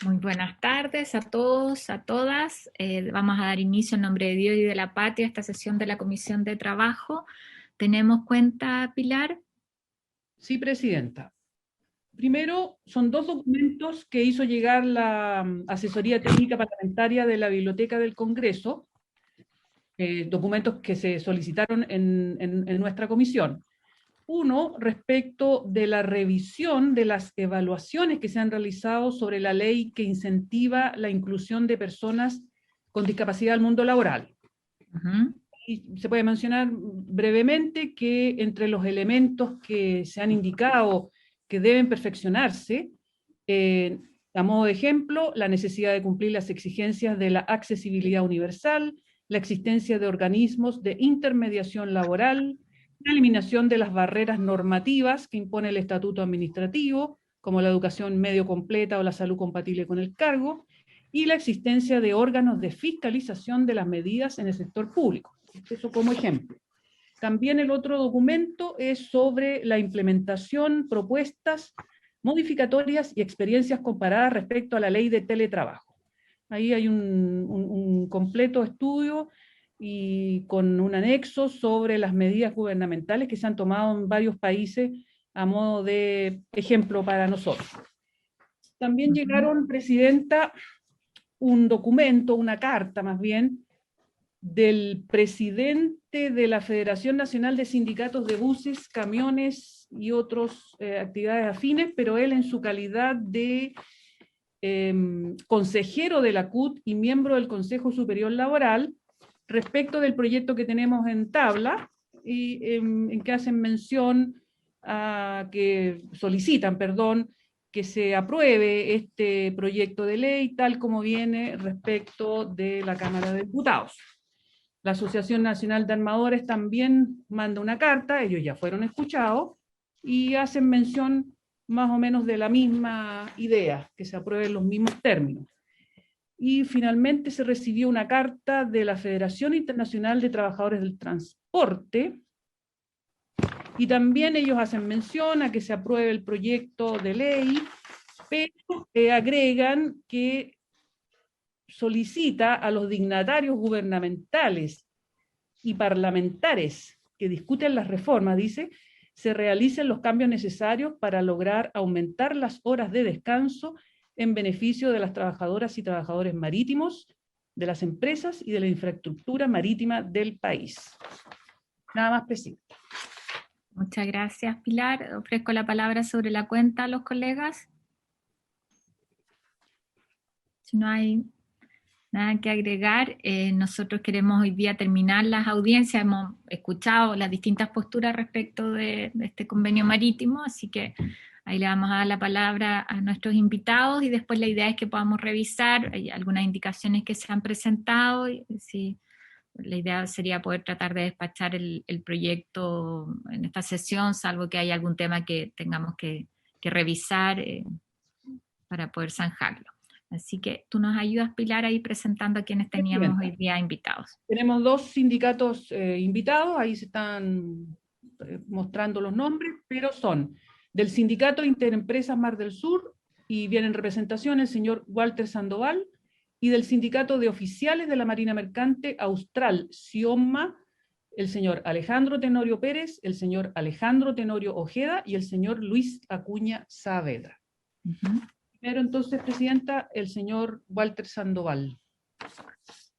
Muy buenas tardes a todos, a todas. Vamos a dar inicio en nombre de Dios y de la patria a esta sesión de la Comisión de Trabajo. ¿Tenemos cuenta, Pilar? Sí, presidenta. Primero, son dos documentos que hizo llegar la Asesoría Técnica Parlamentaria de la Biblioteca del Congreso, documentos que se solicitaron en nuestra comisión. Uno, respecto de la revisión de las evaluaciones que se han realizado sobre la ley que incentiva la inclusión de personas con discapacidad al mundo laboral. Y se puede mencionar brevemente que entre los elementos que se han indicado que deben perfeccionarse, a modo de ejemplo, la necesidad de cumplir las exigencias de la accesibilidad universal, la existencia de organismos de intermediación laboral, la eliminación de las barreras normativas que impone el estatuto administrativo, como la educación medio completa o la salud compatible con el cargo, y la existencia de órganos de fiscalización de las medidas en el sector público. Eso como ejemplo. También el otro documento es sobre la implementación, propuestas modificatorias y experiencias comparadas respecto a la ley de teletrabajo. Ahí hay un completo estudio y con un anexo sobre las medidas gubernamentales que se han tomado en varios países a modo de ejemplo para nosotros. También llegaron, presidenta, un documento, una carta más bien, del presidente de la Federación Nacional de Sindicatos de Buses, Camiones y otras actividades afines, pero él en su calidad de consejero de la CUT y miembro del Consejo Superior Laboral, respecto del proyecto que tenemos en tabla, y en que hacen mención a que solicitan, perdón, que se apruebe este proyecto de ley tal como viene respecto de la Cámara de Diputados. La Asociación Nacional de Armadores también manda una carta, ellos ya fueron escuchados, y hacen mención más o menos de la misma idea, que se aprueben los mismos términos. Y finalmente se recibió una carta de la Federación Internacional de Trabajadores del Transporte, y también ellos hacen mención a que se apruebe el proyecto de ley, pero agregan que solicita a los dignatarios gubernamentales y parlamentares que discuten las reformas, dice, se realicen los cambios necesarios para lograr aumentar las horas de descanso en beneficio de las trabajadoras y trabajadores marítimos, de las empresas y de la infraestructura marítima del país. Nada más, presidenta. Muchas gracias, Pilar. Ofrezco la palabra sobre la cuenta a los colegas. Si no hay nada que agregar, nosotros queremos hoy día terminar las audiencias. Hemos escuchado las distintas posturas respecto de este convenio marítimo, así que ahí le vamos a dar la palabra a nuestros invitados y después la idea es que podamos revisar algunas indicaciones que se han presentado. Si la idea sería poder tratar de despachar el proyecto en esta sesión, salvo que haya algún tema que tengamos que revisar para poder zanjarlo. Así que tú nos ayudas, Pilar, ahí presentando a quienes teníamos hoy día invitados. Tenemos dos sindicatos invitados, ahí se están mostrando los nombres, pero son del Sindicato Interempresas Mar del Sur, y viene en representación el señor Walter Sandoval, y del Sindicato de Oficiales de la Marina Mercante Austral, SIOMA, el señor Alejandro Tenorio Pérez, el señor Alejandro Tenorio Ojeda y el señor Luis Acuña Saavedra. Primero entonces, presidenta, el señor Walter Sandoval.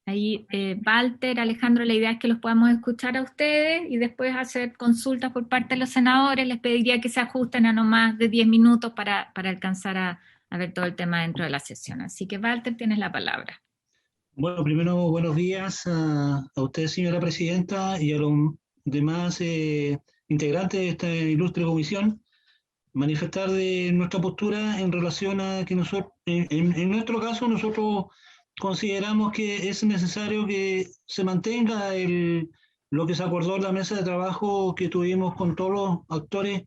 Ahí, Walter, Alejandro, la idea es que los podamos escuchar a ustedes y después hacer consultas por parte de los senadores. Les pediría que se ajusten a no más de 10 minutos para alcanzar a ver todo el tema dentro de la sesión. Así que, Walter, tienes la palabra. Bueno, primero, buenos días a usted, señora presidenta, y a los demás integrantes de esta ilustre comisión. Manifestar de nuestra postura en relación a que nosotros, en nuestro caso, nosotros consideramos que es necesario que se mantenga lo que se acordó en la mesa de trabajo que tuvimos con todos los actores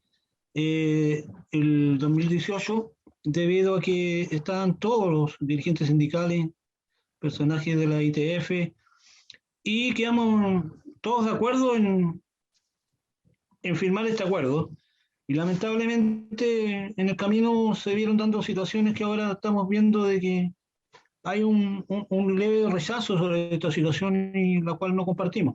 el 2018, debido a que estaban todos los dirigentes sindicales, personajes de la ITF, y quedamos todos de acuerdo en firmar este acuerdo. Y lamentablemente en el camino se vieron dando situaciones que ahora estamos viendo de que hay un leve rechazo sobre esta situación y la cual no compartimos.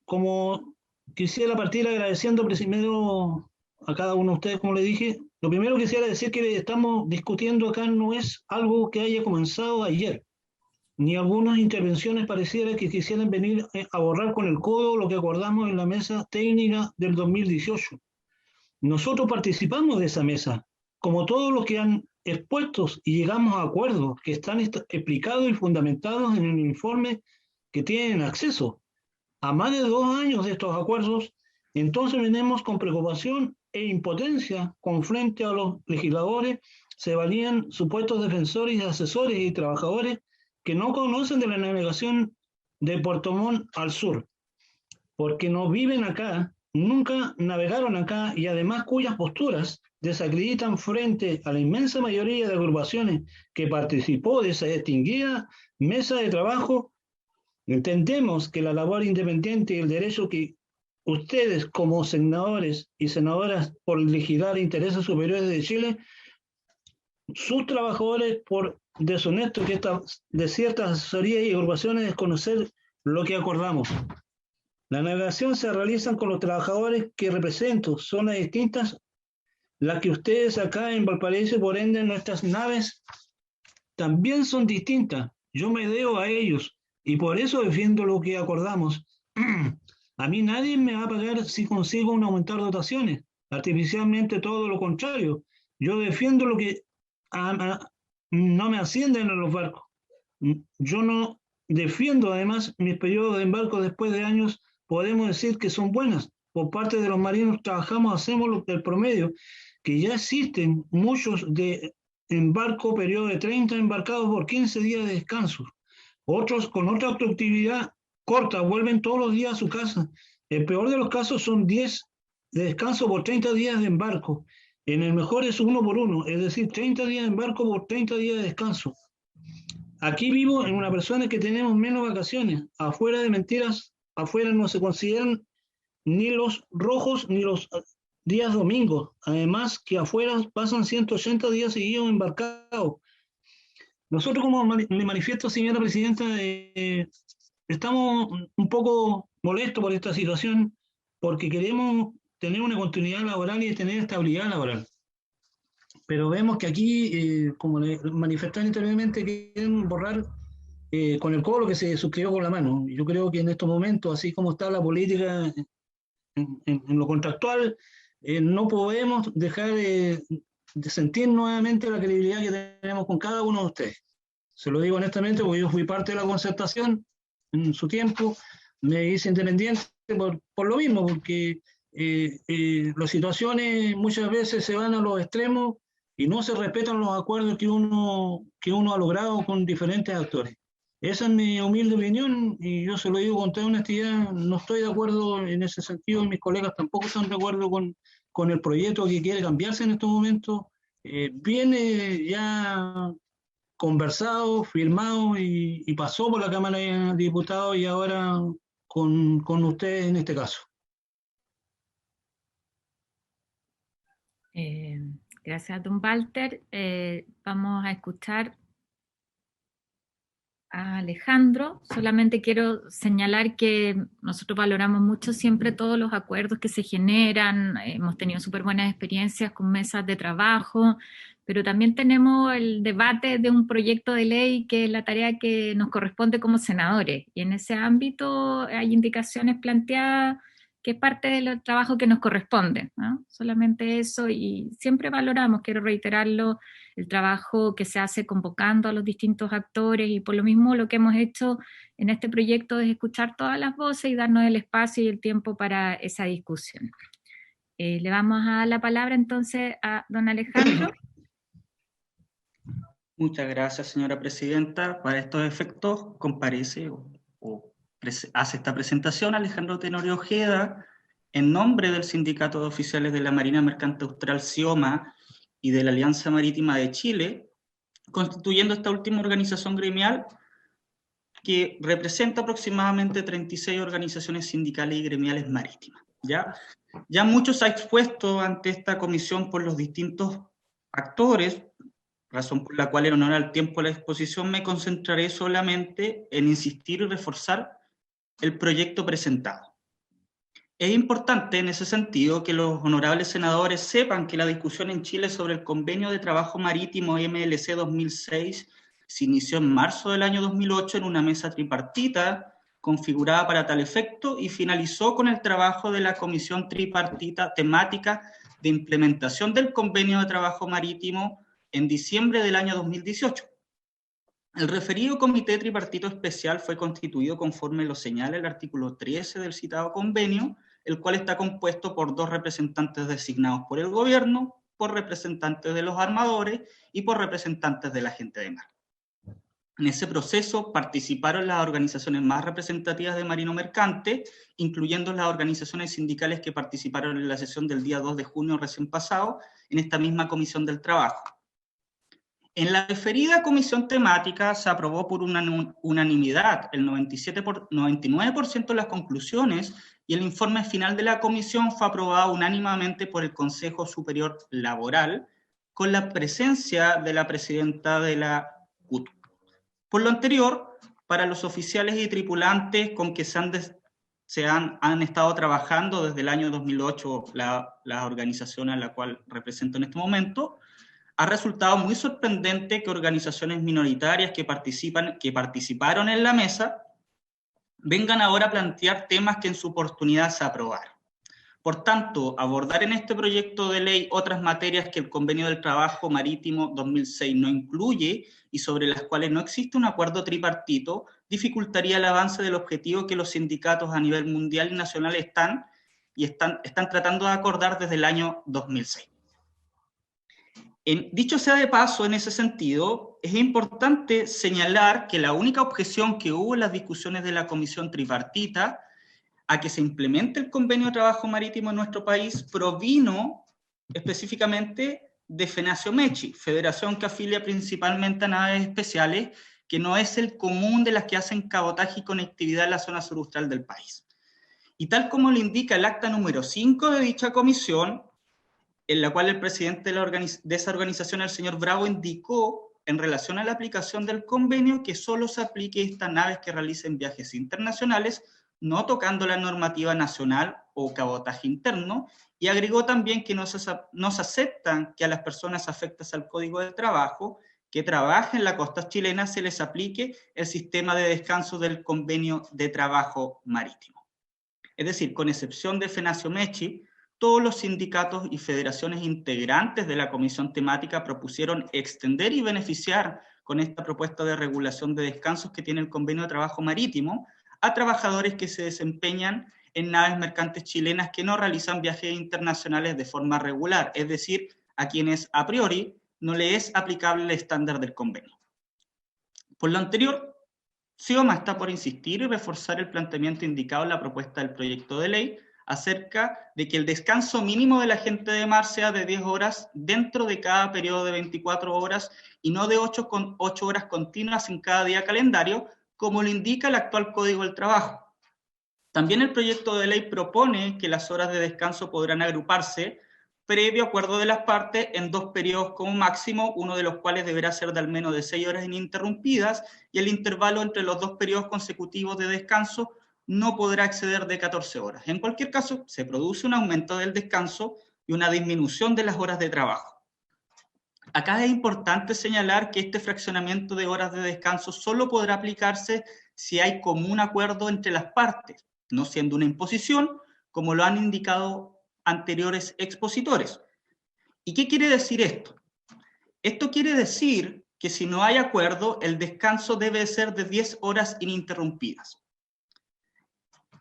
Como quisiera partir agradeciendo primero a cada uno de ustedes, como le dije, lo primero que quisiera decir que estamos discutiendo acá no es algo que haya comenzado ayer, ni algunas intervenciones pareciera que quisieran venir a borrar con el codo lo que acordamos en la mesa técnica del 2018. Nosotros participamos de esa mesa, como todos los que han expuestos y llegamos a acuerdos que están explicados y fundamentados en el informe que tienen acceso. A más de 2 años de estos acuerdos, entonces venimos con preocupación e impotencia con frente a los legisladores, se valían supuestos defensores y asesores y trabajadores que no conocen de la navegación de Puerto Montt al sur, porque no viven acá, nunca navegaron acá y además cuyas posturas desacreditan frente a la inmensa mayoría de agrupaciones que participó de esa distinguida mesa de trabajo. Entendemos que la labor independiente y el derecho que ustedes como senadores y senadoras por legislar intereses superiores de Chile, sus trabajadores por deshonesto que de ciertas asesorías y agrupaciones desconocer lo que acordamos. La navegación se realiza con los trabajadores que represento, zonas distintas, las que ustedes acá en Valparaíso, por ende nuestras naves también son distintas. Yo me debo a ellos y por eso defiendo lo que acordamos. A mí nadie me va a pagar si consigo un aumentar dotaciones, artificialmente todo lo contrario. Yo defiendo lo que no me ascienden a los barcos. Yo no defiendo además mis periodos de embarco después de años, podemos decir que son buenas. Por parte de los marinos trabajamos, hacemos el promedio, que ya existen muchos de embarco, periodo de 30 embarcados por 15 días de descanso. Otros con otra productividad corta, vuelven todos los días a su casa. El peor de los casos son 10 de descanso por 30 días de embarco. En el mejor es 1 por 1, es decir, 30 días de embarco por 30 días de descanso. Aquí vivo en una persona que tenemos menos vacaciones. Afuera de mentiras, afuera no se consideran ni los rojos ni los días domingos. Además que afuera pasan 180 días seguidos embarcados. Nosotros, como le manifiesto, señora presidenta, estamos un poco molestos por esta situación porque queremos tener una continuidad laboral y tener estabilidad laboral. Pero vemos que aquí, como le manifestaron anteriormente, quieren borrar con el codo lo que se suscribió con la mano. Yo creo que en estos momentos, así como está la política en lo contractual, no podemos dejar de sentir nuevamente la credibilidad que tenemos con cada uno de ustedes. Se lo digo honestamente porque yo fui parte de la concertación en su tiempo, me hice independiente por lo mismo, porque las situaciones muchas veces se van a los extremos y no se respetan los acuerdos que uno ha logrado con diferentes actores. Esa es mi humilde opinión y yo se lo digo con toda honestidad, no estoy de acuerdo en ese sentido, mis colegas tampoco están de acuerdo con el proyecto que quiere cambiarse en estos momentos. Viene ya conversado, firmado y pasó por la Cámara de Diputados y ahora con ustedes en este caso. Gracias, don Walter. Vamos a escuchar a Alejandro. Solamente quiero señalar que nosotros valoramos mucho siempre todos los acuerdos que se generan, hemos tenido súper buenas experiencias con mesas de trabajo, pero también tenemos el debate de un proyecto de ley que es la tarea que nos corresponde como senadores, y en ese ámbito hay indicaciones planteadas que es parte del trabajo que nos corresponde, ¿no? Solamente eso, y siempre valoramos, quiero reiterarlo, el trabajo que se hace convocando a los distintos actores, y por lo mismo lo que hemos hecho en este proyecto es escuchar todas las voces y darnos el espacio y el tiempo para esa discusión. Le vamos a dar la palabra entonces a don Alejandro. Muchas gracias, señora presidenta. Para estos efectos comparece hace esta presentación Alejandro Tenorio Ojeda en nombre del Sindicato de Oficiales de la Marina Mercante Austral SIOMA y de la Alianza Marítima de Chile, constituyendo esta última organización gremial que representa aproximadamente 36 organizaciones sindicales y gremiales marítimas. Ya mucho se ha expuesto ante esta comisión por los distintos actores, razón por la cual, en honor al tiempo de la exposición, me concentraré solamente en insistir y reforzar el proyecto presentado. Es importante en ese sentido que los honorables senadores sepan que la discusión en Chile sobre el Convenio de Trabajo Marítimo MLC 2006 se inició en marzo del año 2008 en una mesa tripartita configurada para tal efecto y finalizó con el trabajo de la Comisión Tripartita Temática de Implementación del Convenio de Trabajo Marítimo en diciembre del año 2018. El referido Comité Tripartito Especial fue constituido conforme lo señala el artículo 13 del citado convenio, el cual está compuesto por 2 representantes designados por el gobierno, por representantes de los armadores y por representantes de la gente de mar. En ese proceso participaron las organizaciones más representativas de marino mercante, incluyendo las organizaciones sindicales que participaron en la sesión del día 2 de junio recién pasado, en esta misma Comisión del Trabajo. En la referida comisión temática se aprobó por unanimidad el 99% de las conclusiones y el informe final de la comisión fue aprobado unánimemente por el Consejo Superior Laboral con la presencia de la presidenta de la CUT. Por lo anterior, para los oficiales y tripulantes con que han estado trabajando desde el año 2008 la organización a la cual represento en este momento, ha resultado muy sorprendente que organizaciones minoritarias que participaron en la mesa vengan ahora a plantear temas que en su oportunidad se aprobaron. Por tanto, abordar en este proyecto de ley otras materias que el Convenio del Trabajo Marítimo 2006 no incluye y sobre las cuales no existe un acuerdo tripartito, dificultaría el avance del objetivo que los sindicatos a nivel mundial y nacional están tratando de acordar desde el año 2006. Dicho sea de paso, en ese sentido, es importante señalar que la única objeción que hubo en las discusiones de la Comisión Tripartita a que se implemente el Convenio de Trabajo Marítimo en nuestro país provino específicamente de FENACIO-MECHI, federación que afilia principalmente a naves especiales, que no es el común de las que hacen cabotaje y conectividad en la zona suraustral del país. Y tal como lo indica el acta número 5 de dicha comisión, en la cual el presidente de esa organización, el señor Bravo, indicó en relación a la aplicación del convenio que solo se aplique a estas naves que realicen viajes internacionales, no tocando la normativa nacional o cabotaje interno, y agregó también que no se aceptan que a las personas afectas al Código de Trabajo que trabajen en la costa chilena se les aplique el sistema de descanso del Convenio de Trabajo Marítimo. Es decir, con excepción de FENACIO-MECHI, todos los sindicatos y federaciones integrantes de la comisión temática propusieron extender y beneficiar con esta propuesta de regulación de descansos que tiene el Convenio de Trabajo Marítimo a trabajadores que se desempeñan en naves mercantes chilenas que no realizan viajes internacionales de forma regular, es decir, a quienes a priori no le es aplicable el estándar del convenio. Por lo anterior, SIOMA está por insistir y reforzar el planteamiento indicado en la propuesta del proyecto de ley acerca de que el descanso mínimo de la gente de mar sea de 10 horas dentro de cada periodo de 24 horas y no de 8 horas continuas en cada día calendario, como lo indica el actual Código del Trabajo. También el proyecto de ley propone que las horas de descanso podrán agruparse previo acuerdo de las partes en 2 periodos como máximo, uno de los cuales deberá ser de al menos de 6 horas ininterrumpidas y el intervalo entre los 2 periodos consecutivos de descanso no podrá exceder de 14 horas. En cualquier caso, se produce un aumento del descanso y una disminución de las horas de trabajo. Acá es importante señalar que este fraccionamiento de horas de descanso solo podrá aplicarse si hay común acuerdo entre las partes, no siendo una imposición, como lo han indicado anteriores expositores. ¿Y qué quiere decir esto? Esto quiere decir que si no hay acuerdo, el descanso debe ser de 10 horas ininterrumpidas.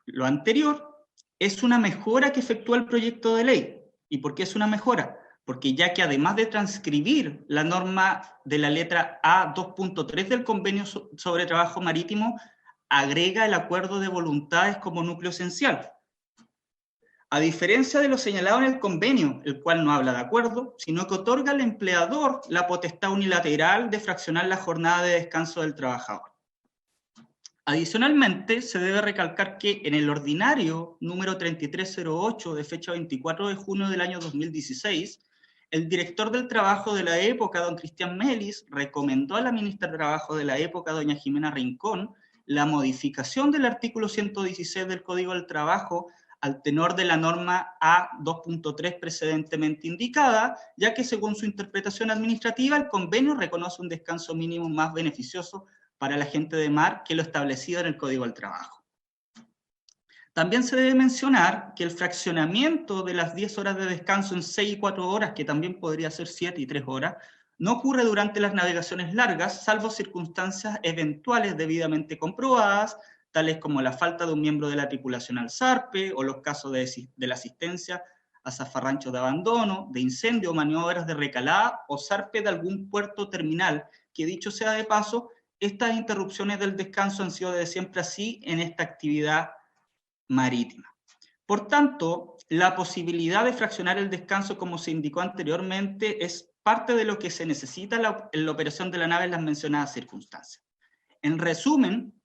Lo anterior es una mejora que efectúa el proyecto de ley. ¿Y por qué es una mejora? Porque ya que además de transcribir la norma de la letra A 2.3 del Convenio sobre Trabajo Marítimo, agrega el acuerdo de voluntades como núcleo esencial. A diferencia de lo señalado en el convenio, el cual no habla de acuerdo, sino que otorga al empleador la potestad unilateral de fraccionar la jornada de descanso del trabajador. Adicionalmente, se debe recalcar que en el ordinario número 3308 de fecha 24 de junio del año 2016, el director del trabajo de la época, don Cristian Melis, recomendó a la ministra de Trabajo de la época, doña Jimena Rincón, la modificación del artículo 116 del Código del Trabajo al tenor de la norma A2.3 precedentemente indicada, ya que según su interpretación administrativa, el convenio reconoce un descanso mínimo más beneficioso para la gente de mar que lo establecido en el Código del Trabajo. También se debe mencionar que el fraccionamiento de las 10 horas de descanso en 6 y 4 horas, que también podría ser 7 y 3 horas, no ocurre durante las navegaciones largas, salvo circunstancias eventuales debidamente comprobadas, tales como la falta de un miembro de la tripulación al zarpe, o los casos de la asistencia a zafarranchos de abandono, de incendio o maniobras de recalada o zarpe de algún puerto terminal, que dicho sea de paso, estas interrupciones del descanso han sido desde siempre así en esta actividad marítima. Por tanto, la posibilidad de fraccionar el descanso, como se indicó anteriormente, es parte de lo que se necesita en la operación de la nave en las mencionadas circunstancias. En resumen,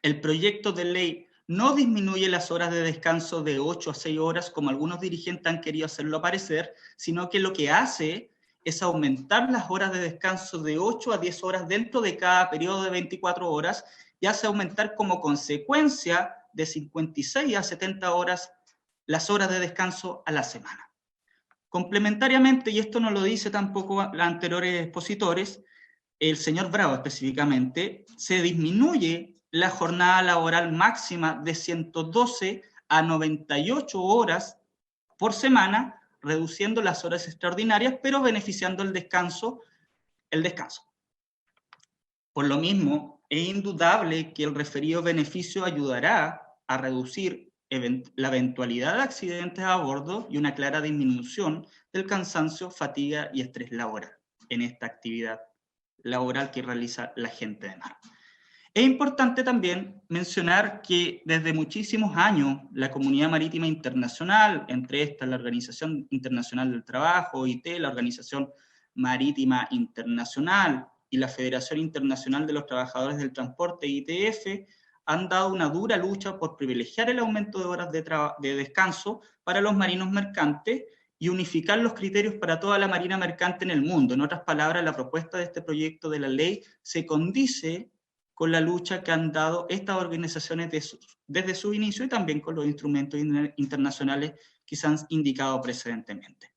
el proyecto de ley no disminuye las horas de descanso de 8 a 6 horas, como algunos dirigentes han querido hacerlo parecer, sino que lo que hace es aumentar las horas de descanso de 8 a 10 horas dentro de cada periodo de 24 horas y hace aumentar como consecuencia de 56 a 70 horas las horas de descanso a la semana. Complementariamente, y esto no lo dice tampoco los anteriores expositores, el señor Bravo específicamente, se disminuye la jornada laboral máxima de 112 a 98 horas por semana, reduciendo las horas extraordinarias, pero beneficiando el descanso. Por lo mismo, es indudable que el referido beneficio ayudará a reducir la eventualidad de accidentes a bordo y una clara disminución del cansancio, fatiga y estrés laboral en esta actividad laboral que realiza la gente de mar. Es importante también mencionar que desde muchísimos años la comunidad marítima internacional, entre estas la Organización Internacional del Trabajo, OIT, la Organización Marítima Internacional y la Federación Internacional de los Trabajadores del Transporte, ITF, han dado una dura lucha por privilegiar el aumento de horas de descanso para los marinos mercantes y unificar los criterios para toda la marina mercante en el mundo. En otras palabras, la propuesta de este proyecto de la ley se condice con la lucha que han dado estas organizaciones desde su inicio y también con los instrumentos internacionales que se han indicado precedentemente.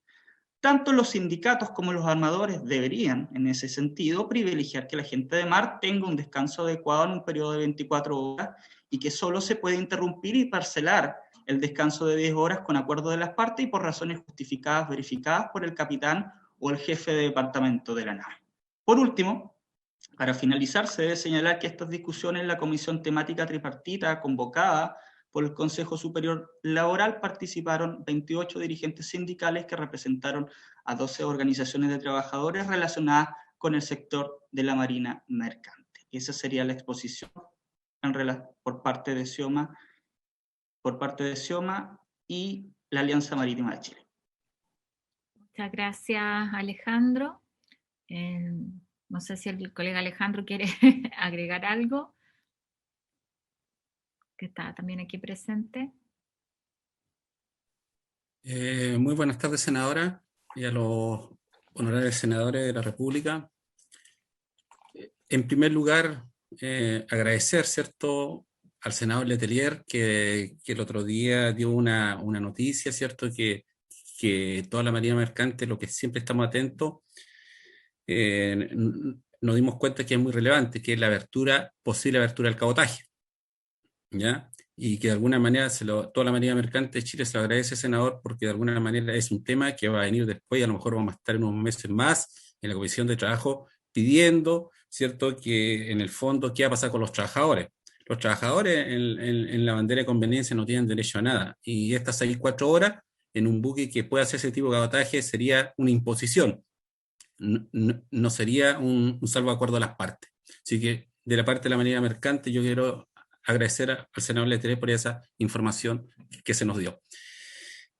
Tanto los sindicatos como los armadores deberían, en ese sentido, privilegiar que la gente de mar tenga un descanso adecuado en un periodo de 24 horas y que solo se puede interrumpir y parcelar el descanso de 10 horas con acuerdo de las partes y por razones justificadas, verificadas por el capitán o el jefe de departamento de la nave. Por último, para finalizar, se debe señalar que estas discusiones en la comisión temática tripartita convocada por el Consejo Superior Laboral participaron 28 dirigentes sindicales que representaron a 12 organizaciones de trabajadores relacionadas con el sector de la marina mercante. Esa sería la exposición por parte de SIOMA y la Alianza Marítima de Chile. Muchas gracias, Alejandro. No sé si el colega Alejandro quiere agregar algo, que está también aquí presente. Muy buenas tardes, senadora, y a los honorables senadores de la República. En primer lugar, agradecer, ¿cierto?, al senador Letelier, que el otro día dio una noticia, ¿cierto?, que toda la marina mercante, lo que siempre estamos atentos, nos dimos cuenta que es muy relevante, que es la posible abertura del cabotaje, ¿ya? Y que de alguna manera toda la marina mercante de Chile se lo agradece, senador, porque de alguna manera es un tema que va a venir después y a lo mejor vamos a estar en unos meses más en la Comisión de Trabajo pidiendo, ¿cierto?, que en el fondo, ¿qué va a pasar con los trabajadores? Los trabajadores en la bandera de conveniencia no tienen derecho a nada, y estas 6-4 horas en un buque que pueda hacer ese tipo de cabotaje sería una imposición. No sería un salvaguardo a las partes. Así que de la parte de la marina mercante yo quiero agradecer al senador Letelier por esa información que se nos dio.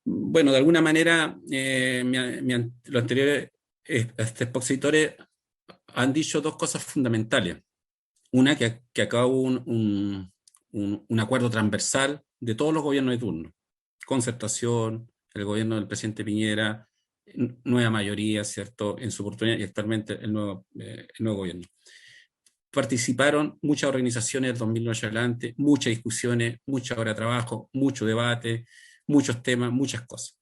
Bueno, de alguna manera los anteriores expositores han dicho dos cosas fundamentales. Una, que acá hubo un acuerdo transversal de todos los gobiernos de turno. Concertación, el gobierno del presidente Piñera, nueva mayoría, ¿cierto?, en su oportunidad, y actualmente el nuevo gobierno. Participaron muchas organizaciones del 2009 adelante, muchas discusiones, mucha hora de trabajo, mucho debate, muchos temas, muchas cosas.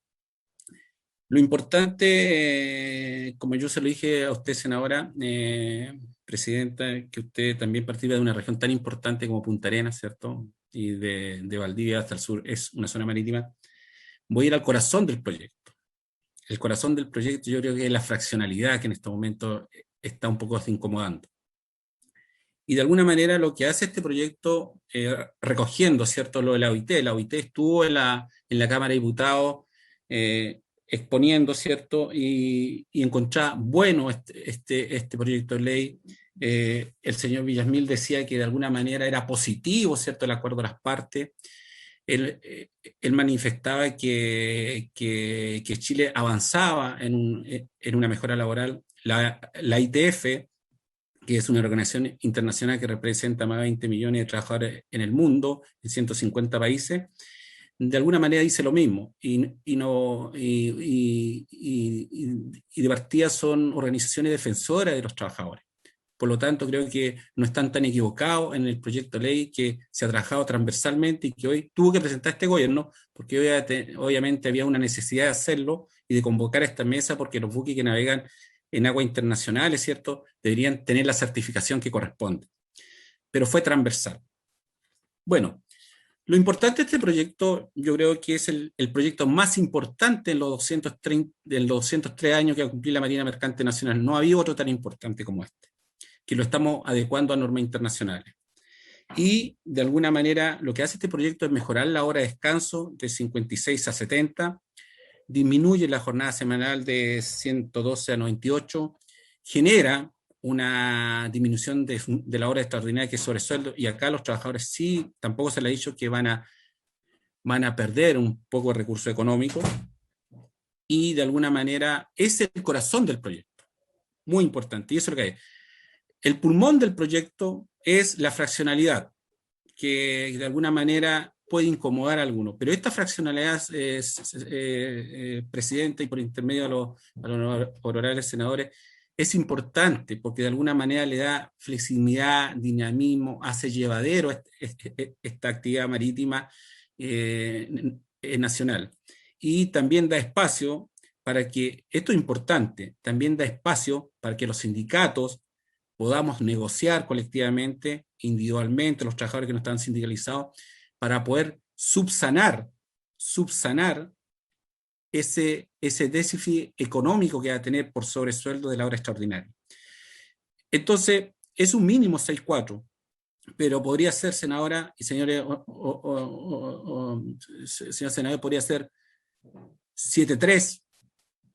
Lo importante, como yo se lo dije a usted, senadora, presidenta, que usted también participa de una región tan importante como Punta Arenas, ¿cierto? Y de Valdivia hasta el sur es una zona marítima. Voy a ir al corazón del proyecto. El corazón del proyecto yo creo que es la fraccionalidad que en este momento está un poco incomodando. Y de alguna manera lo que hace este proyecto, recogiendo, ¿cierto?, lo de la OIT estuvo en la Cámara de Diputados exponiendo, ¿cierto?, y encontraba bueno este proyecto de ley. El señor Villasmil decía que de alguna manera era positivo, ¿cierto?, el acuerdo de las partes. Él manifestaba que Chile avanzaba en una mejora laboral. La ITF, que es una organización internacional que representa más de 20 millones de trabajadores en el mundo, en 150 países, de alguna manera dice lo mismo, y de partida son organizaciones defensoras de los trabajadores. Por lo tanto, creo que no están tan equivocados en el proyecto de ley que se ha trabajado transversalmente y que hoy tuvo que presentar este gobierno, porque obviamente había una necesidad de hacerlo y de convocar a esta mesa, porque los buques que navegan en aguas internacionales, ¿cierto?, deberían tener la certificación que corresponde. Pero fue transversal. Bueno, lo importante de este proyecto, yo creo que es el proyecto más importante en los 203 años que ha cumplido la Marina Mercante Nacional. No había otro tan importante como este, que lo estamos adecuando a normas internacionales. Y de alguna manera lo que hace este proyecto es mejorar la hora de descanso de 56 a 70, disminuye la jornada semanal de 112 a 98, genera una disminución de la hora extraordinaria que es sobresueldo, y acá los trabajadores sí, tampoco se les ha dicho que van a perder un poco de recurso económico, y de alguna manera es el corazón del proyecto, muy importante, y eso es lo que hay. El pulmón del proyecto es la fraccionalidad, que de alguna manera puede incomodar a algunos, pero esta fraccionalidad, presidente, y por intermedio a los honorables senadores, es importante porque de alguna manera le da flexibilidad, dinamismo, hace llevadero esta actividad marítima nacional. Y también da espacio para que, esto es importante, también da espacio para que los sindicatos podamos negociar colectivamente, individualmente, los trabajadores que no están sindicalizados, para poder subsanar ese déficit económico que va a tener por sobresueldo de la hora extraordinaria. Entonces, es un mínimo 6.4, pero podría ser, senadora y señores, señor senador, podría ser 7.3,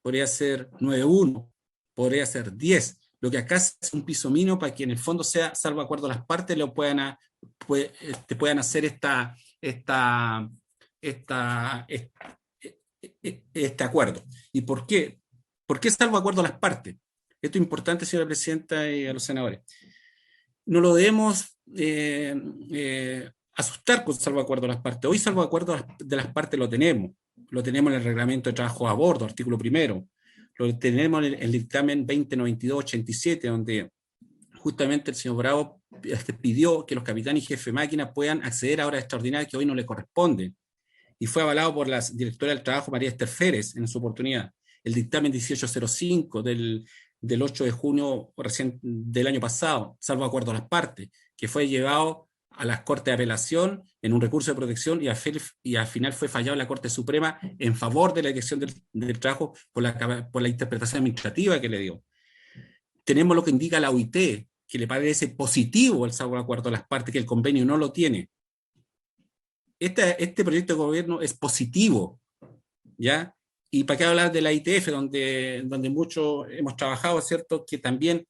podría ser 9.1, podría ser 10. Lo que acá es un piso mínimo para que en el fondo sea, salvo acuerdo a las partes, puedan hacer este acuerdo. ¿Y por qué? ¿Por qué salvo acuerdo a las partes? Esto es importante, señora presidenta, y a los senadores. No lo debemos asustar con salvaguardo de las partes. Hoy salvaguardo de las partes lo tenemos en el reglamento de trabajo a bordo, artículo 1, lo tenemos en el dictamen 2092-87, donde justamente el señor Bravo pidió que los capitanes y jefes de máquina puedan acceder a horas extraordinarias que hoy no le corresponden, y fue avalado por la directora del trabajo, María Esther Férez, en su oportunidad. El dictamen 1805 del 8 de junio recién del año pasado, salvo acuerdo a las partes, que fue llevado a las Cortes de Apelación en un recurso de protección, y al final fue fallado en la Corte Suprema en favor de la Dirección del Trabajo por la interpretación administrativa que le dio. Tenemos lo que indica la OIT, que le parece positivo el salvaguardo a las partes, que el convenio no lo tiene. Este proyecto de gobierno es positivo, ¿ya? Y para qué hablar de la ITF, donde muchos hemos trabajado, ¿cierto?, que también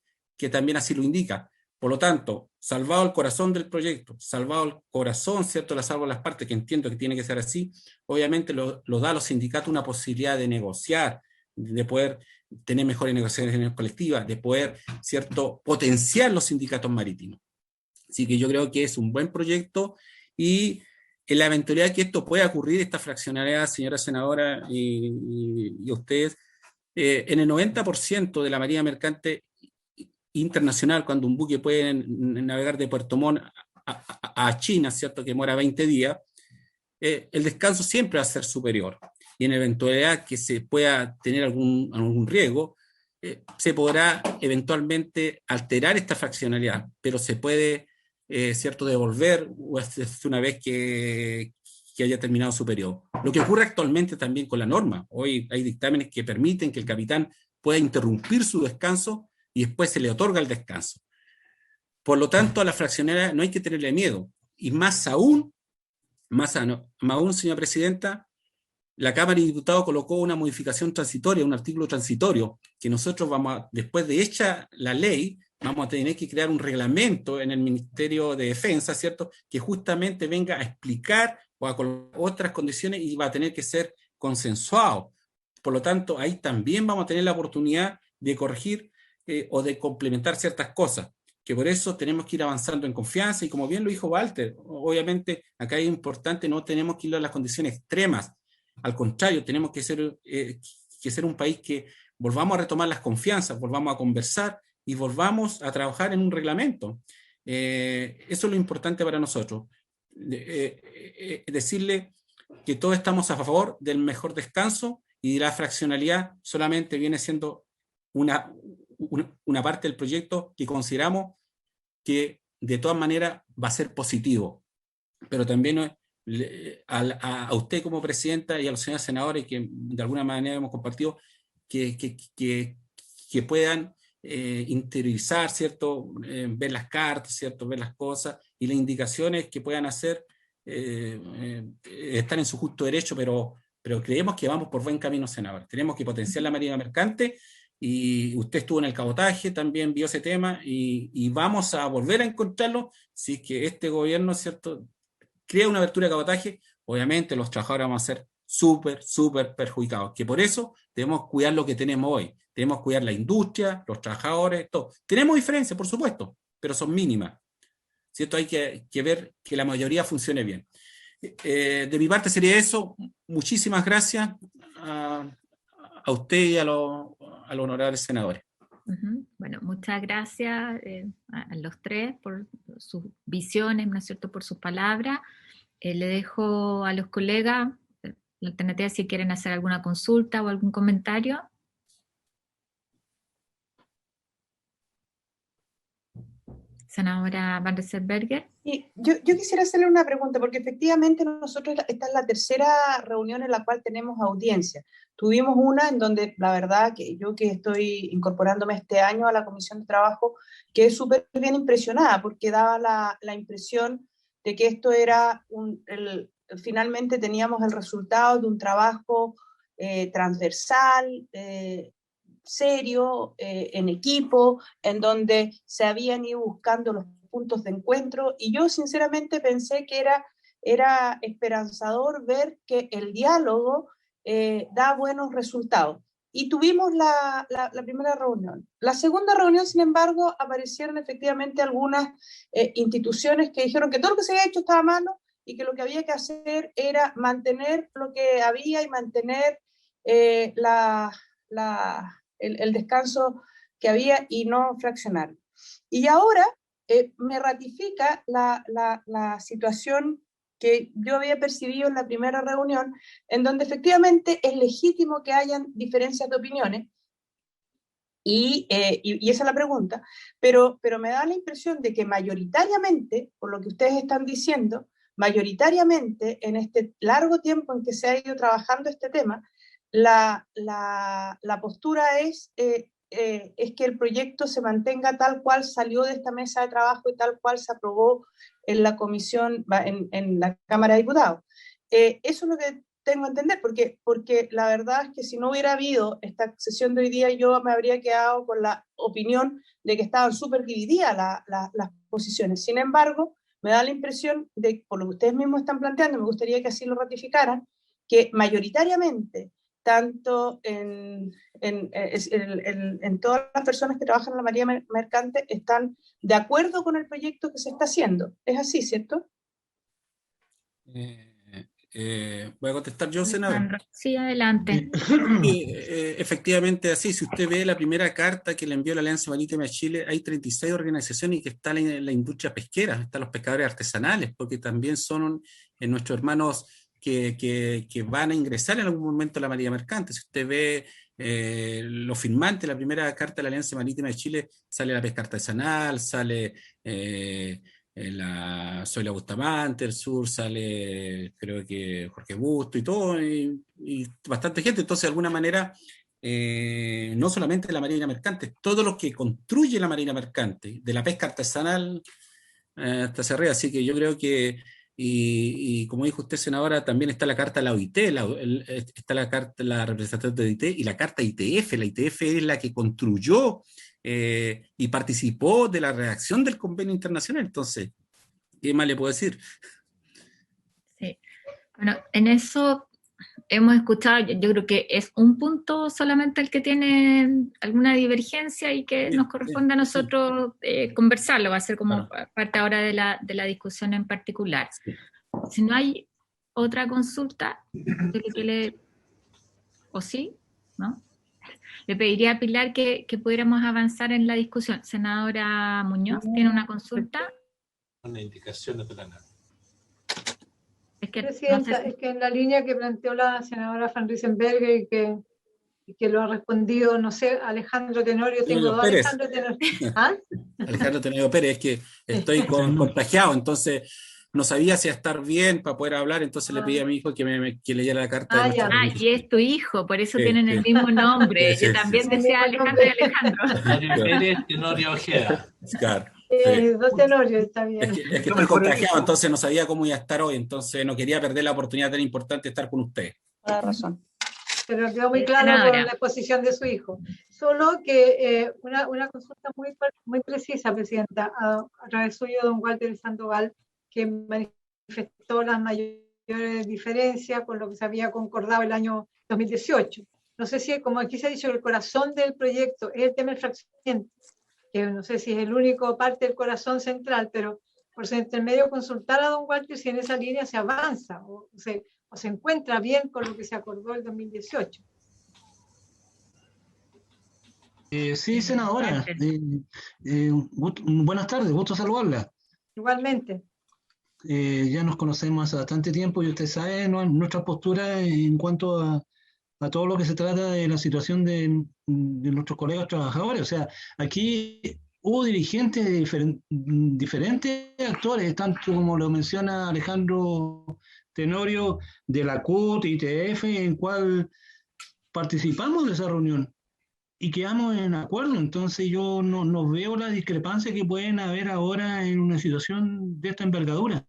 así lo indica. Por lo tanto, salvado el corazón del proyecto, salvado el corazón, ¿cierto?, la salvo las partes, que entiendo que tiene que ser así, obviamente lo da a los sindicatos una posibilidad de negociar, de poder tener mejores negociaciones colectivas, de poder, ¿cierto?, potenciar los sindicatos marítimos. Así que yo creo que es un buen proyecto y en la eventualidad que esto pueda ocurrir, esta fraccionalidad, señora senadora y ustedes, en el 90% de la marina mercante internacional, cuando un buque puede navegar de Puerto Montt a China, ¿cierto?, que demora 20 días, el descanso siempre va a ser superior. Y en eventualidad que se pueda tener algún riesgo, se podrá eventualmente alterar esta fraccionalidad, pero se puede, ¿cierto?, devolver una vez que haya terminado su periodo. Lo que ocurre actualmente también con la norma. Hoy hay dictámenes que permiten que el capitán pueda interrumpir su descanso y después se le otorga el descanso. Por lo tanto, a la fraccionalidad no hay que tenerle miedo. Y más aún, señora presidenta, la Cámara de Diputados colocó una modificación transitoria, un artículo transitorio, que nosotros después de hecha la ley, vamos a tener que crear un reglamento en el Ministerio de Defensa, ¿cierto?, que justamente venga a explicar o a colocar otras condiciones y va a tener que ser consensuado. Por lo tanto, ahí también vamos a tener la oportunidad de corregir o de complementar ciertas cosas, que por eso tenemos que ir avanzando en confianza, y como bien lo dijo Walter, obviamente acá es importante, no tenemos que ir a las condiciones extremas, al contrario, tenemos que ser un país que volvamos a retomar las confianzas, volvamos a conversar y volvamos a trabajar en un reglamento. Eso es lo importante para nosotros. Decirle que todos estamos a favor del mejor descanso, y la fraccionalidad solamente viene siendo una parte del proyecto que consideramos que de todas maneras va a ser positivo. Pero también a usted como presidenta y a los señores senadores que de alguna manera hemos compartido, que puedan interiorizar, ¿cierto?, ver las cartas, ¿cierto?, ver las cosas y las indicaciones que puedan hacer, están en su justo derecho, pero creemos que vamos por buen camino, senador. Tenemos que potenciar la marina mercante, y usted estuvo en el cabotaje, también vio ese tema, y vamos a volver a encontrarlo si es que este gobierno, ¿cierto?, crea una abertura de cabotaje. Obviamente los trabajadores vamos a ser súper perjudicados, que por eso debemos cuidar lo que tenemos hoy. Debemos cuidar la industria, los trabajadores, todo. Tenemos diferencias, por supuesto, pero son mínimas, ¿cierto? Hay que ver que la mayoría funcione bien. De mi parte sería eso. Muchísimas gracias a usted y a los honorables senadores. Bueno, muchas gracias a los tres por sus visiones, ¿no es cierto?, por sus palabras. Le dejo a los colegas la alternativa si quieren hacer alguna consulta o algún comentario. Senadora Van Rieselbergher. Y yo quisiera hacerle una pregunta, porque efectivamente nosotros, esta es la tercera reunión en la cual tenemos audiencia. Tuvimos una en donde, la verdad, que yo que estoy incorporándome este año a la Comisión de Trabajo, quedé súper bien impresionada, porque daba la impresión de que esto era finalmente teníamos el resultado de un trabajo transversal, serio, en equipo, en donde se habían ido buscando los puntos de encuentro, y yo sinceramente pensé que era esperanzador ver que el diálogo da buenos resultados. Y tuvimos la primera reunión. La segunda reunión, sin embargo, aparecieron efectivamente algunas instituciones que dijeron que todo lo que se había hecho estaba malo, y que lo que había que hacer era mantener lo que había y mantener el descanso que había y no fraccionar. Y ahora me ratifica la situación que yo había percibido en la primera reunión, en donde efectivamente es legítimo que hayan diferencias de opiniones, y esa es la pregunta, pero me da la impresión de que mayoritariamente, por lo que ustedes están diciendo, mayoritariamente en este largo tiempo en que se ha ido trabajando este tema, la postura es que el proyecto se mantenga tal cual salió de esta mesa de trabajo y tal cual se aprobó en la comisión, en la Cámara de Diputados. Eso es lo que tengo que entender, porque la verdad es que si no hubiera habido esta sesión de hoy día, yo me habría quedado con la opinión de que estaban súper divididas las posiciones. Sin embargo, me da la impresión de, por lo que ustedes mismos están planteando, me gustaría que así lo ratificaran, que mayoritariamente tanto en todas las personas que trabajan en la Marina Mercante están de acuerdo con el proyecto que se está haciendo. ¿Es así, cierto? Voy a contestar yo, senador. Sí, adelante. Efectivamente, así. Si usted ve la primera carta que le envió la Alianza Marítima de Chile, hay 36 organizaciones y que está la industria pesquera, están los pescadores artesanales, porque también son nuestros hermanos que van a ingresar en algún momento a la Marina Mercante. Si usted ve los firmantes, la primera carta de la Alianza Marítima de Chile, sale la pesca artesanal, sale Soy la Bustamante, el sur sale, creo que Jorge Busto y todo, y bastante gente. Entonces, de alguna manera, no solamente la Marina Mercante, todo lo que construye la Marina Mercante, de la pesca artesanal hasta hacia arriba. Así que yo creo que, y como dijo usted, senadora, también está la carta de la OIT, está la carta, la representación de OIT y la carta ITF. La ITF es la que construyó y participó de la redacción del convenio internacional. Entonces, ¿qué más le puedo decir? Sí. Bueno, en eso hemos escuchado, yo creo que es un punto solamente el que tiene alguna divergencia y que nos corresponde a nosotros conversarlo, va a ser como parte ahora de la discusión en particular. Si no hay otra consulta, ¿o sí? ¿No? Le pediría a Pilar que pudiéramos avanzar en la discusión. Senadora Muñoz, ¿tiene una consulta? Una indicación de la nada. Presidenta, no sé si... es que en la línea que planteó la senadora Van Riesenberger y que lo ha respondido, no sé, Alejandro Tenorio, tengo dos Alejandro Tenorio. ¿Ah? Alejandro Tenorio Pérez, es que estoy contagiado, entonces no sabía si estar bien para poder hablar, entonces le pedí a mi hijo que leyera la carta. Y es tu hijo, por eso tienen el mismo nombre. Yo también decía Alejandro y Alejandro. Tenorio Pérez, Tenorio Ojeda. Claro. Dos Tenorios, está bien. Es que estoy contagiado, entonces no sabía cómo iba a estar hoy, entonces no quería perder la oportunidad tan importante de estar con usted. Toda razón. Pero quedó muy claro por la exposición de su hijo. Solo que una consulta muy precisa, Presidenta, a través suyo, don Walter Sandoval, que manifestó las mayores diferencias con lo que se había concordado el año 2018. No sé si, como aquí se ha dicho, el corazón del proyecto es el tema del fraccionamiento, que no sé si es el único parte del corazón central, pero por su intermedio consultar a don Walter si en esa línea se avanza o se encuentra bien con lo que se acordó el 2018. Sí, senadora. Buenas tardes, gusto saludarla. Igualmente. Ya nos conocemos hace bastante tiempo y usted sabe nuestra postura en cuanto a todo lo que se trata de la situación de nuestros colegas trabajadores. O sea, aquí hubo dirigentes de diferentes actores, tanto como lo menciona Alejandro Tenorio, de la CUT, ITF, en cual participamos de esa reunión y quedamos en acuerdo. Entonces yo no veo las discrepancias que pueden haber ahora en una situación de esta envergadura.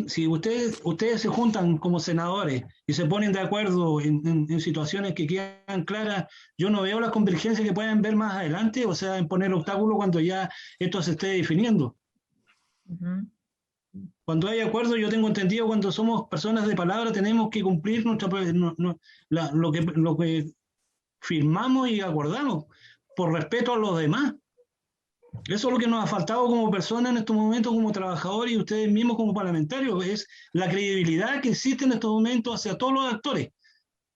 Si ustedes se juntan como senadores y se ponen de acuerdo en situaciones que quedan claras, yo no veo las convergencias que pueden ver más adelante, o sea, en poner obstáculos cuando ya esto se esté definiendo. Cuando hay acuerdo, yo tengo entendido, cuando somos personas de palabra, tenemos que cumplir lo que firmamos y acordamos, por respeto a los demás. Eso es lo que nos ha faltado como personas en estos momentos, como trabajadores y ustedes mismos como parlamentarios, es la credibilidad que existe en estos momentos hacia todos los actores.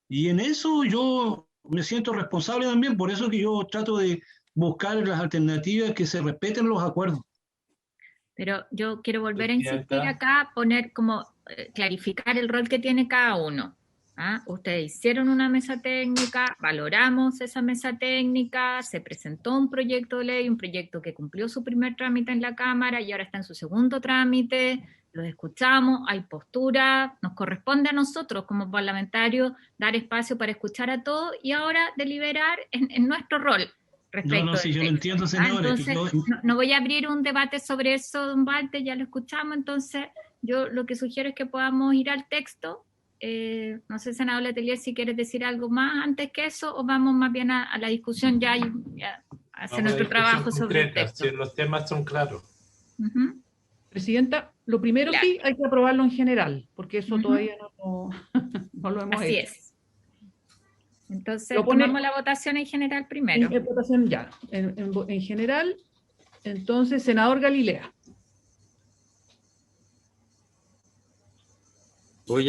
Y en eso yo me siento responsable también, por eso que yo trato de buscar las alternativas que se respeten los acuerdos. Pero yo quiero volver a insistir acá, poner como, clarificar el rol que tiene cada uno. ¿Ah? Ustedes hicieron una mesa técnica, valoramos esa mesa técnica, se presentó un proyecto de ley, un proyecto que cumplió su primer trámite en la Cámara y ahora está en su segundo trámite, los escuchamos, hay postura, nos corresponde a nosotros como parlamentarios dar espacio para escuchar a todos y ahora deliberar en nuestro rol respecto sí, yo lo entiendo, senadores. Entonces, no voy a abrir un debate sobre eso, don Walter, ya lo escuchamos, entonces yo lo que sugiero es que podamos ir al texto. No sé, senador Letelier, si quieres decir algo más antes que eso o vamos más bien a la discusión ya y a hacer nuestro trabajo sobre el texto. Si los temas son claros. Presidenta, lo primero sí hay que aprobarlo en general, porque eso todavía no lo hemos Así hecho. es. Entonces, Lo pone- tomamos la votación en general primero. En votación ya, en general. Entonces, senador Galilea.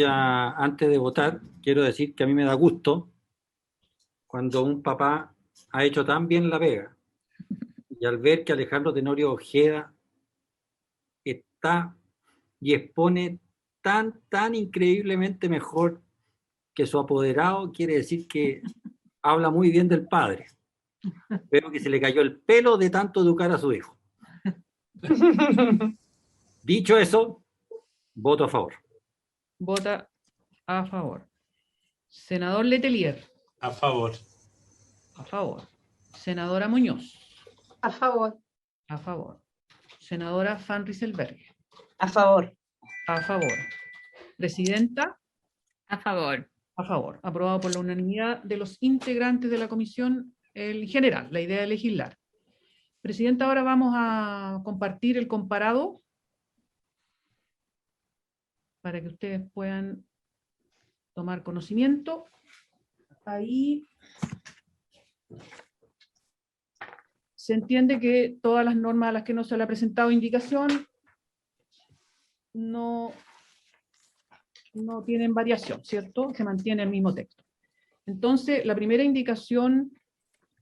Antes de votar, quiero decir que a mí me da gusto cuando un papá ha hecho tan bien la pega y al ver que Alejandro Tenorio Ojeda está y expone tan increíblemente mejor que su apoderado, quiere decir que habla muy bien del padre. Veo que se le cayó el pelo de tanto educar a su hijo. Dicho eso, voto a favor. Vota a favor. Senador Letelier. A favor. A favor. Senadora Muñoz. A favor. A favor. Senadora Van Rieselberghe. A favor. A favor. Presidenta. A favor. A favor. Aprobado por la unanimidad de los integrantes de la comisión en general, la idea de legislar. Presidenta, ahora vamos a compartir el comparado para que ustedes puedan tomar conocimiento. Ahí se entiende que todas las normas a las que no se le ha presentado indicación no tienen variación, ¿cierto? Se mantiene el mismo texto. Entonces, la primera indicación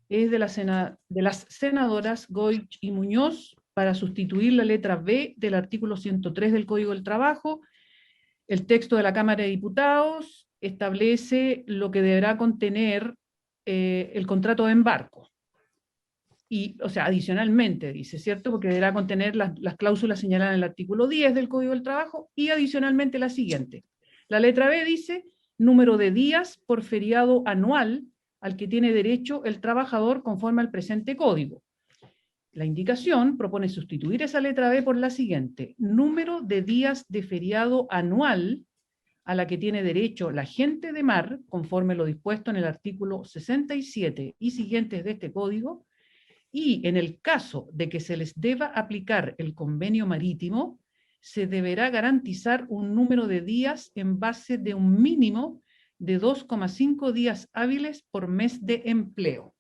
es de las senadoras Goich y Muñoz para sustituir la letra B del artículo 103 del Código del Trabajo. El texto de la Cámara de Diputados establece lo que deberá contener el contrato de embarco. Y, o sea, adicionalmente, dice, ¿cierto? Porque deberá contener las cláusulas señaladas en el artículo 10 del Código del Trabajo y adicionalmente la siguiente. La letra B dice, número de días por feriado anual al que tiene derecho el trabajador conforme al presente código. La indicación propone sustituir esa letra B por la siguiente, número de días de feriado anual a la que tiene derecho la gente de mar, conforme lo dispuesto en el artículo 67 y siguientes de este código, y en el caso de que se les deba aplicar el convenio marítimo, se deberá garantizar un número de días en base de un mínimo de 2,5 días hábiles por mes de empleo.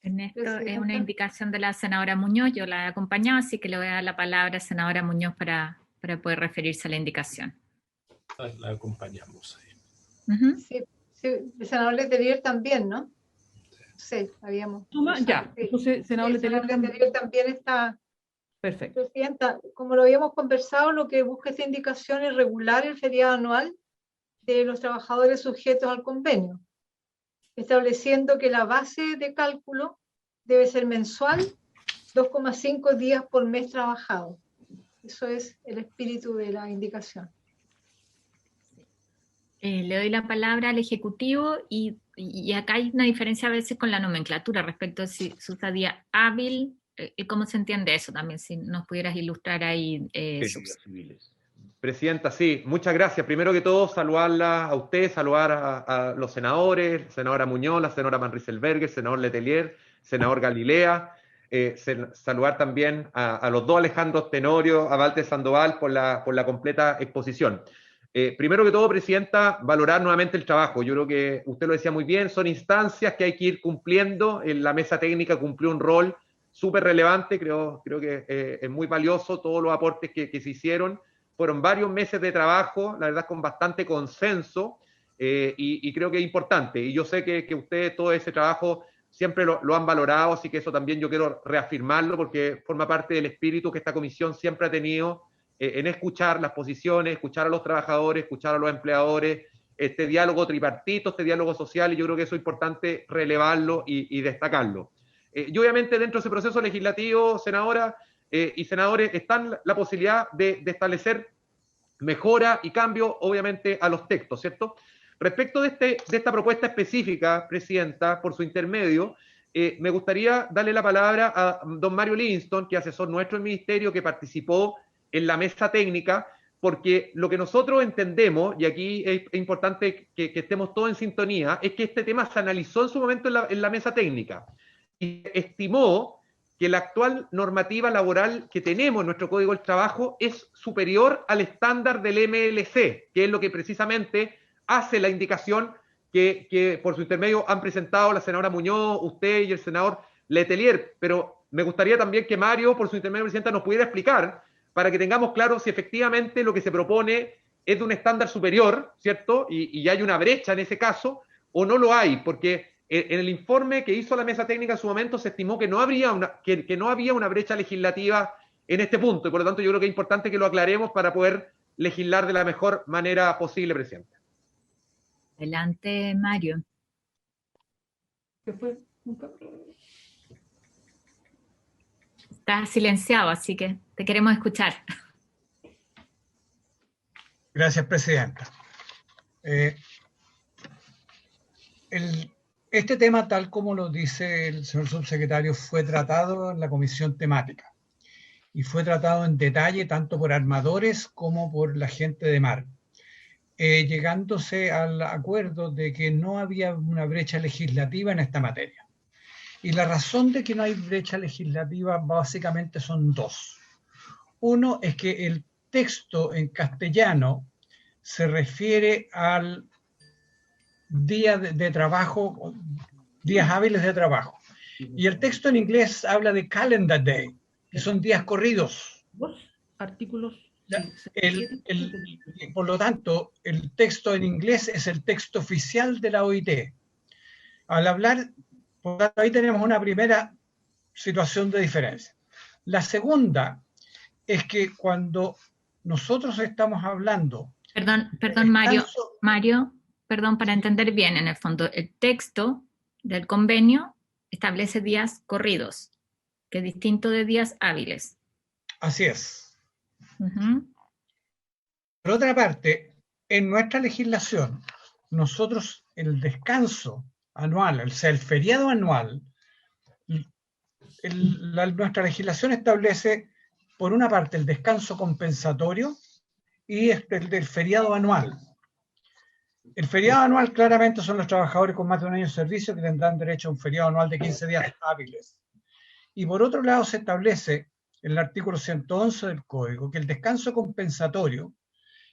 En esto es una indicación de la senadora Muñoz, yo la he acompañado, así que le voy a dar la palabra a la senadora Muñoz para poder referirse a la indicación. La acompañamos ahí. Sí, el senador Letelier también, ¿no? Sí, habíamos. Ya, entonces, senador Letelier también está. Perfecto. Presidenta, como lo habíamos conversado, lo que busca esta indicación es regular el feriado anual de los trabajadores sujetos al convenio, estableciendo que la base de cálculo debe ser mensual, 2,5 días por mes trabajado. Eso es el espíritu de la indicación. Le doy la palabra al Ejecutivo y acá hay una diferencia a veces con la nomenclatura respecto a si se usa día hábil. ¿Cómo se entiende eso también? Si nos pudieras ilustrar ahí. Presidenta, sí, muchas gracias. Primero que todo, saludarla a usted, saludar a los senadores, senadora Muñoz, la senadora Van Rieselberghe, senador Letelier, senador Galilea, saludar también a los dos Alejandros Tenorio, a Walter Sandoval por la completa exposición. Primero que todo, Presidenta, valorar nuevamente el trabajo. Yo creo que usted lo decía muy bien, son instancias que hay que ir cumpliendo. La mesa técnica cumplió un rol súper relevante, creo que es muy valioso todos los aportes que se hicieron. Fueron varios meses de trabajo, la verdad con bastante consenso, y creo que es importante. Y yo sé que ustedes todo ese trabajo siempre lo han valorado, así que eso también yo quiero reafirmarlo porque forma parte del espíritu que esta comisión siempre ha tenido en escuchar las posiciones, escuchar a los trabajadores, escuchar a los empleadores, este diálogo tripartito, este diálogo social, y yo creo que eso es importante relevarlo y destacarlo. Y obviamente dentro de ese proceso legislativo, senadora y senadores, está la posibilidad de establecer mejora y cambio, obviamente, a los textos, ¿cierto? Respecto de esta propuesta específica, Presidenta, por su intermedio, me gustaría darle la palabra a don Mario Livingston, que es asesor nuestro del Ministerio, que participó en la mesa técnica, porque lo que nosotros entendemos, y aquí es importante que estemos todos en sintonía, es que este tema se analizó en su momento en la mesa técnica y estimó que la actual normativa laboral que tenemos en nuestro Código del Trabajo es superior al estándar del MLC, que es lo que precisamente hace la indicación que por su intermedio han presentado la senadora Muñoz, usted y el senador Letelier. Pero me gustaría también que Mario, por su intermedio, presidenta, nos pudiera explicar para que tengamos claro si efectivamente lo que se propone es de un estándar superior, ¿cierto? Y hay una brecha en ese caso, o no lo hay, porque en el informe que hizo la mesa técnica en su momento se estimó que no había una brecha legislativa en este punto, y por lo tanto yo creo que es importante que lo aclaremos para poder legislar de la mejor manera posible, presidente. Adelante, Mario. ¿Qué fue? Estás silenciado, así que te queremos escuchar. Gracias, presidenta. Este tema, tal como lo dice el señor subsecretario, fue tratado en la comisión temática y fue tratado en detalle tanto por armadores como por la gente de mar, llegándose al acuerdo de que no había una brecha legislativa en esta materia. Y la razón de que no hay brecha legislativa básicamente son dos. Uno es que el texto en castellano se refiere al día de trabajo, días hábiles de trabajo. Y el texto en inglés habla de calendar day, que son días corridos. Artículos. Por lo tanto, el texto en inglés es el texto oficial de la OIT. Al hablar, por lo tanto, ahí tenemos una primera situación de diferencia. La segunda es que cuando nosotros estamos hablando... Perdón, Mario, perdón, para entender bien, en el fondo, el texto del convenio establece días corridos, que es distinto de días hábiles. Así es. Por otra parte, en nuestra legislación, nosotros el descanso anual, o sea, el feriado anual, nuestra legislación establece, por una parte, el descanso compensatorio y el del feriado anual. El feriado anual claramente son los trabajadores con más de un año de servicio que tendrán derecho a un feriado anual de 15 días hábiles. Y por otro lado se establece en el artículo 111 del Código que el descanso compensatorio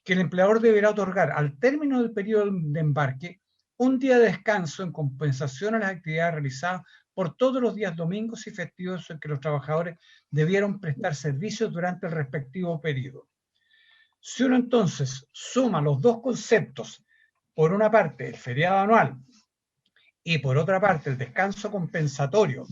que el empleador deberá otorgar al término del periodo de embarque un día de descanso en compensación a las actividades realizadas por todos los días domingos y festivos en que los trabajadores debieron prestar servicios durante el respectivo periodo. Si uno entonces suma los dos conceptos, por una parte el feriado anual y por otra parte el descanso compensatorio,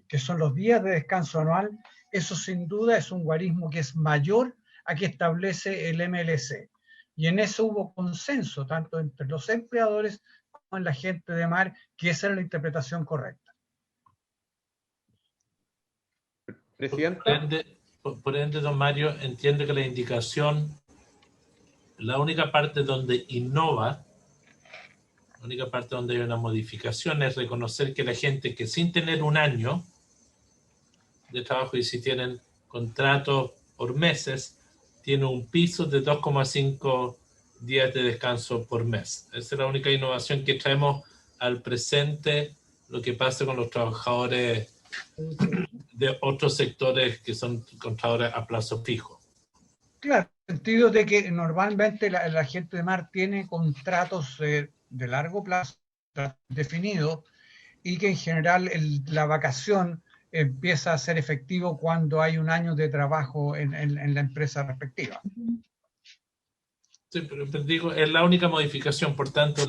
que son los días de descanso anual, eso sin duda es un guarismo que es mayor a que establece el MLC. Y en eso hubo consenso, tanto entre los empleadores como en la gente de mar, que esa era la interpretación correcta. Presidenta. Por ende, don Mario, entiende que la indicación, la única parte donde innova, la única parte donde hay una modificación es reconocer que la gente que sin tener un año de trabajo y si tienen contratos por meses, tiene un piso de 2,5 días de descanso por mes. Esa es la única innovación que traemos al presente, lo que pasa con los trabajadores de otros sectores que son trabajadores a plazo fijo. Claro, en el sentido de que normalmente la gente de mar tiene contratos de largo plazo definidos y que en general la vacación empieza a ser efectivo cuando hay un año de trabajo en la empresa respectiva. Sí, pero digo, es la única modificación, por tanto,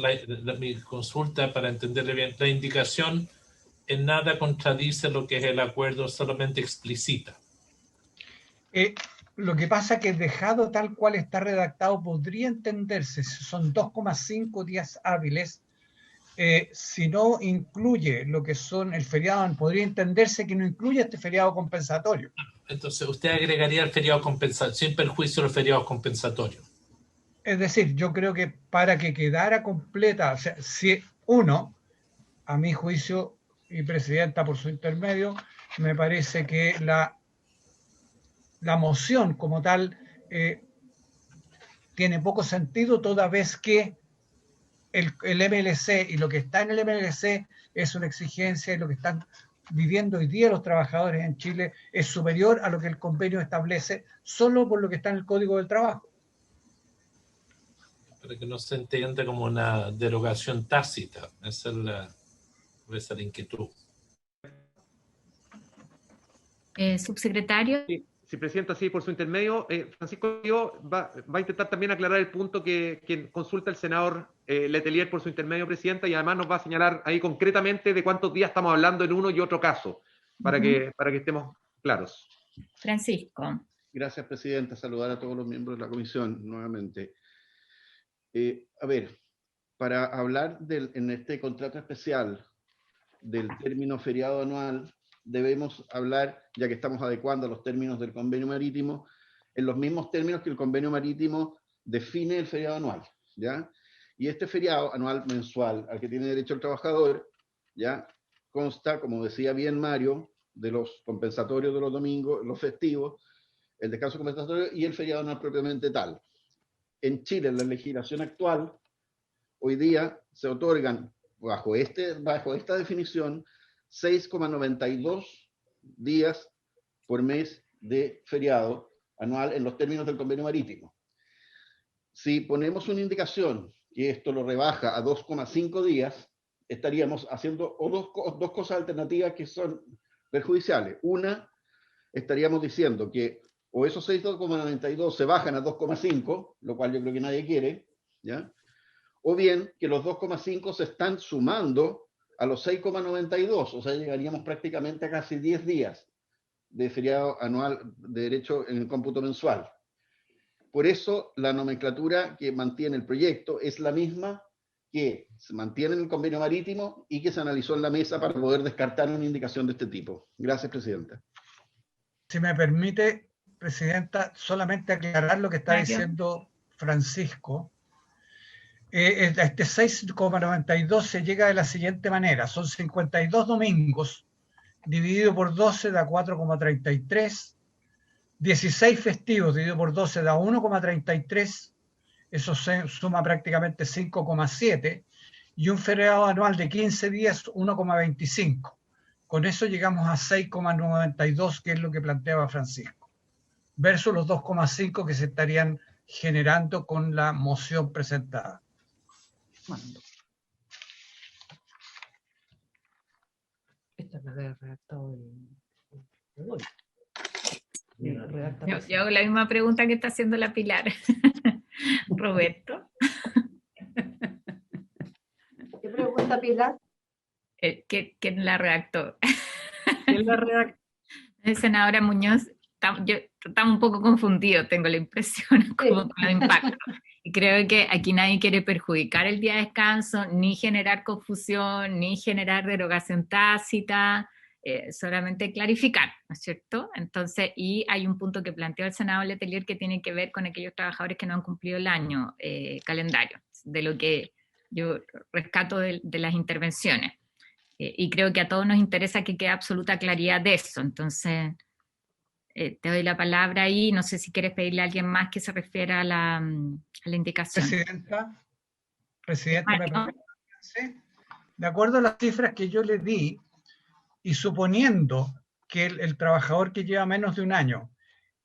mi consulta para entenderle bien, la indicación en nada contradice lo que es el acuerdo, solamente explicita. Lo que pasa es que dejado tal cual está redactado podría entenderse, si son 2,5 días hábiles, si no incluye lo que son el feriado, podría entenderse que no incluye este feriado compensatorio. Entonces, usted agregaría el feriado compensatorio, sin perjuicio los feriados compensatorios. Es decir, yo creo que para que quedara completa, o sea, si uno, a mi juicio, y presidenta por su intermedio, me parece que la moción como tal tiene poco sentido toda vez que el MLC y lo que está en el MLC es una exigencia y lo que están viviendo hoy día los trabajadores en Chile es superior a lo que el convenio establece solo por lo que está en el Código del Trabajo. Para que no se entienda como una derogación tácita. Esa es la inquietud. Subsecretario. Sí, Presidenta, sí, por su intermedio. Francisco va a intentar también aclarar el punto que consulta el senador Letelier por su intermedio, Presidenta, y además nos va a señalar ahí concretamente de cuántos días estamos hablando en uno y otro caso, para que estemos claros. Francisco. Gracias, Presidenta. Saludar a todos los miembros de la comisión nuevamente. A ver, para hablar en este contrato especial del término feriado anual, debemos hablar, ya que estamos adecuando los términos del convenio marítimo, en los mismos términos que el convenio marítimo define el feriado anual, ¿ya? Y este feriado anual mensual al que tiene derecho el trabajador, ¿ya? Consta, como decía bien Mario, de los compensatorios de los domingos, los festivos, el descanso compensatorio y el feriado anual propiamente tal. En Chile, en la legislación actual, hoy día se otorgan, bajo esta definición, 6,92 días por mes de feriado anual en los términos del convenio marítimo. Si ponemos una indicación que esto lo rebaja a 2,5 días, estaríamos haciendo dos cosas alternativas que son perjudiciales. Una, estaríamos diciendo que o esos 6,92 se bajan a 2,5, lo cual yo creo que nadie quiere, ¿ya? O bien que los 2,5 se están sumando a los 6,92, o sea, llegaríamos prácticamente a casi 10 días de feriado anual de derecho en el cómputo mensual. Por eso, la nomenclatura que mantiene el proyecto es la misma que se mantiene en el convenio marítimo y que se analizó en la mesa para poder descartar una indicación de este tipo. Gracias, Presidenta. Si me permite, Presidenta, solamente aclarar lo que está diciendo Francisco. Este 6,92 se llega de la siguiente manera: son 52 domingos dividido por 12 da 4,33, 16 festivos dividido por 12 da 1,33, eso se suma prácticamente 5,7, y un feriado anual de 15 días 1,25. Con eso llegamos a 6,92, que es lo que planteaba Francisco, versus los 2,5 que se estarían generando con la moción presentada. Esta es la de redactado de hoy. Yo hago la misma pregunta que está haciendo la Pilar. Roberto. ¿Qué pregunta, Pilar? ¿Quién la redactó? ¿Quién la redactó? Senadora Muñoz. Estamos un poco confundidos, tengo la impresión, como con el impacto. Y creo que aquí nadie quiere perjudicar el día de descanso, ni generar confusión, ni generar derogación tácita, solamente clarificar, ¿no es cierto? Entonces, y hay un punto que planteó el senador Letelier que tiene que ver con aquellos trabajadores que no han cumplido el año calendario, de lo que yo rescato de las intervenciones. Y creo que a todos nos interesa que quede absoluta claridad de eso. Entonces, te doy la palabra ahí. No sé si quieres pedirle a alguien más que se refiera a la indicación. Presidenta, ¿me permite? De acuerdo a las cifras que yo le di, y suponiendo que el trabajador que lleva menos de un año,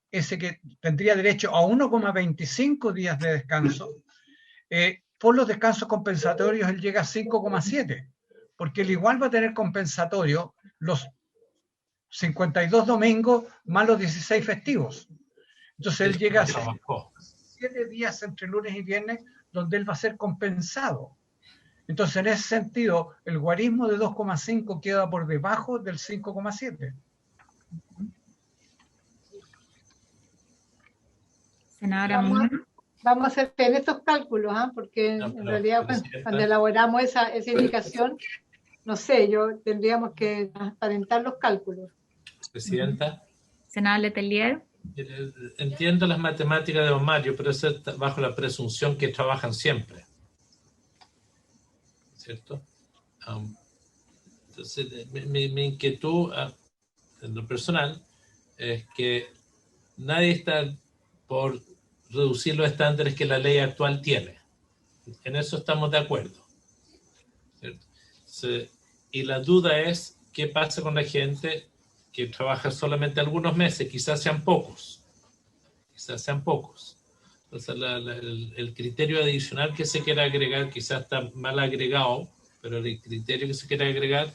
ese que tendría derecho a 1,25 días de descanso, por los descansos compensatorios él llega a 5,7, porque él igual va a tener compensatorio los 52 domingos más los 16 festivos. Entonces él llega a 7 días entre lunes y viernes donde él va a ser compensado. Entonces en ese sentido el guarismo de 2,5 queda por debajo del 5,7. Senadora, vamos a hacer en estos cálculos, porque en realidad cuando elaboramos esa indicación, no sé, tendríamos que transparentar los cálculos. Presidenta. Senador Letelier. Entiendo las matemáticas de don Mario, pero eso es bajo la presunción que trabajan siempre. ¿Cierto? Entonces, mi inquietud en lo personal es que nadie está por reducir los estándares que la ley actual tiene. En eso estamos de acuerdo. ¿Cierto? Y la duda es ¿qué pasa con la gente que trabaja solamente algunos meses? Quizás sean pocos. Entonces, el criterio adicional que se quiera agregar quizás está mal agregado, pero el criterio que se quiere agregar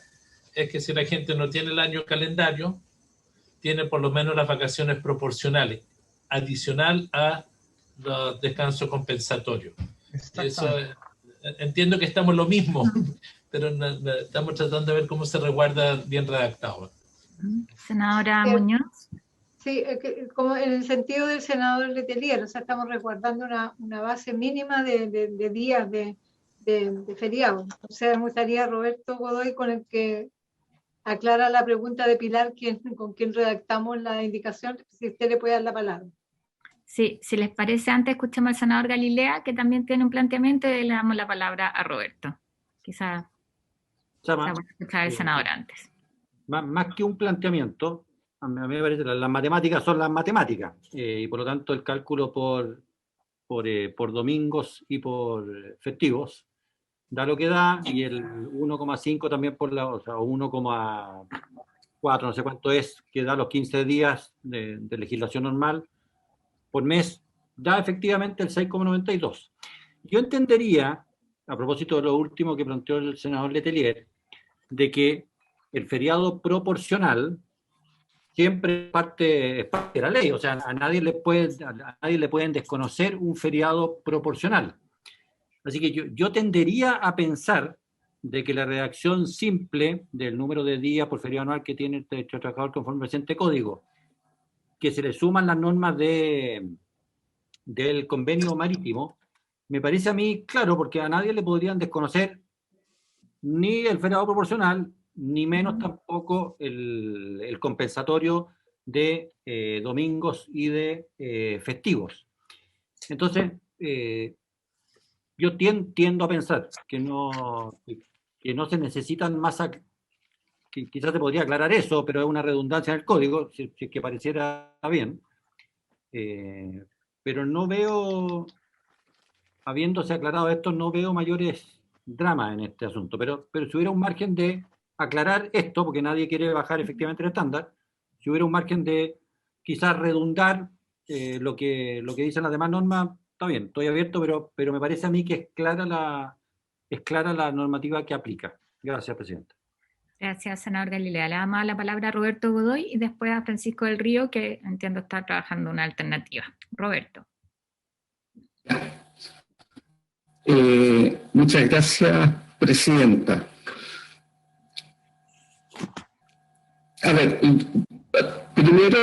es que si la gente no tiene el año calendario, tiene por lo menos las vacaciones proporcionales, adicional a los descansos compensatorios. Eso, entiendo que estamos en lo mismo, pero estamos tratando de ver cómo se resguarda bien redactado. Senadora Muñoz. Sí, como en el sentido del senador Letelier, o sea, estamos resguardando una base mínima de días de feriado. O sea, me gustaría, Roberto Godoy, con el que aclara la pregunta de Pilar, con quien redactamos la indicación, si usted le puede dar la palabra. Sí, si les parece, antes escuchemos al senador Galilea, que también tiene un planteamiento, y le damos la palabra a Roberto. Quizás vamos a escuchar al senador antes. Más que un planteamiento, a mí me parece que las matemáticas son las matemáticas, y por lo tanto el cálculo por domingos y por festivos da lo que da, y el 1,5 también o sea, 1,4, no sé cuánto es, que da los 15 días de legislación normal por mes, da efectivamente el 6,92. Yo entendería, a propósito de lo último que planteó el senador Letelier, de que el feriado proporcional siempre es parte de la ley, o sea, a nadie le pueden desconocer un feriado proporcional. Así que yo tendería a pensar de que la redacción simple del número de días por feriado anual que tiene el trabajador conforme al presente código, que se le suman las normas del convenio marítimo, me parece a mí claro, porque a nadie le podrían desconocer ni el feriado proporcional, ni menos tampoco el compensatorio de domingos y de festivos. Entonces, yo tiendo a pensar que no se necesitan más, que quizás se podría aclarar eso, pero es una redundancia en el código, si es que pareciera bien, pero no veo, habiéndose aclarado esto, no veo mayores dramas en este asunto, pero si hubiera un margen de aclarar esto, porque nadie quiere bajar efectivamente el estándar, si hubiera un margen de quizás redundar lo que dicen las demás normas, está bien, estoy abierto, pero me parece a mí que es clara la normativa que aplica. Gracias, presidenta. Gracias, senador Galilea. Le damos la palabra a Roberto Godoy y después a Francisco del Río, que entiendo está trabajando una alternativa. Roberto. Muchas gracias, presidenta. A ver, primero,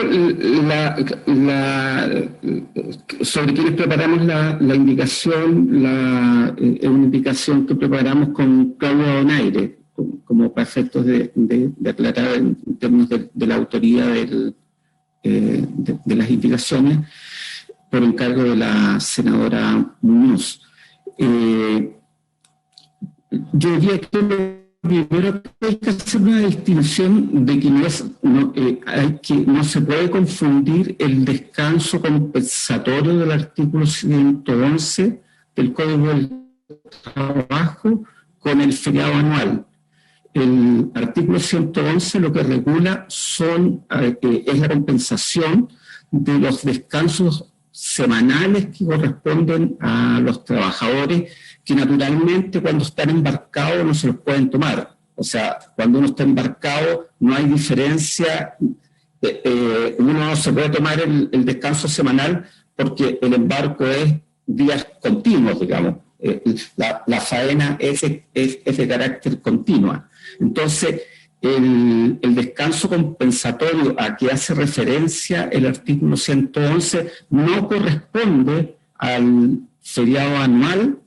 sobre quienes preparamos la indicación, es una indicación que preparamos con Claudio Donaire, como para efectos de aclarar en términos de la autoría de las indicaciones, por encargo de la senadora Muñoz. Yo diría que primero hay que hacer una distinción de que no se puede confundir el descanso compensatorio del artículo 111 del Código del Trabajo con el feriado anual. El artículo 111 lo que regula es la compensación de los descansos semanales que corresponden a los trabajadores, que naturalmente cuando están embarcados no se los pueden tomar. O sea, cuando uno está embarcado no hay diferencia, uno no se puede tomar el descanso semanal porque el embarco es días continuos, digamos. La faena es de carácter continua. Entonces, el descanso compensatorio a que hace referencia el artículo 111 no corresponde al feriado anual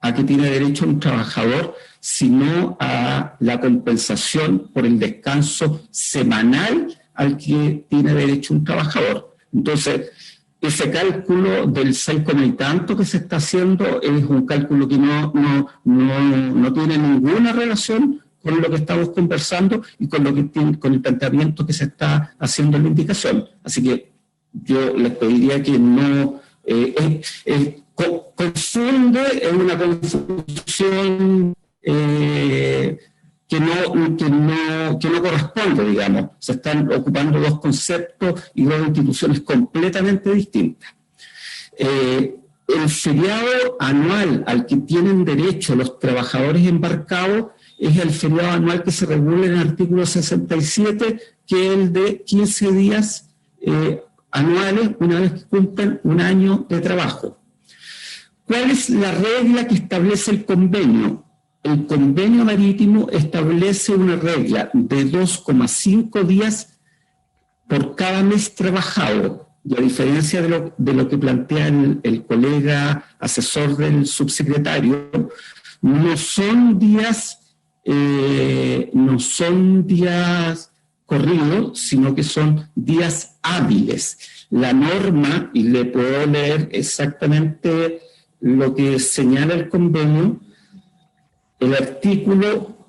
a que tiene derecho un trabajador, sino a la compensación por el descanso semanal al que tiene derecho un trabajador. Entonces, ese cálculo del 6, y tanto que se está haciendo es un cálculo que no tiene ninguna relación con lo que estamos conversando y con el planteamiento que se está haciendo en la indicación. Así que yo les pediría que no confunde, es una confusión que no corresponde, digamos. Se están ocupando dos conceptos y dos instituciones completamente distintas. El feriado anual al que tienen derecho los trabajadores embarcados es el feriado anual que se regula en el artículo 67, que es el de 15 días anuales una vez que cumplen un año de trabajo. ¿Cuál es la regla que establece el convenio? El convenio marítimo establece una regla de 2,5 días por cada mes trabajado. Y a diferencia de lo que plantea el colega asesor del subsecretario, no son días corridos, sino que son días hábiles. La norma, y le puedo leer exactamente lo que señala el convenio, el artículo,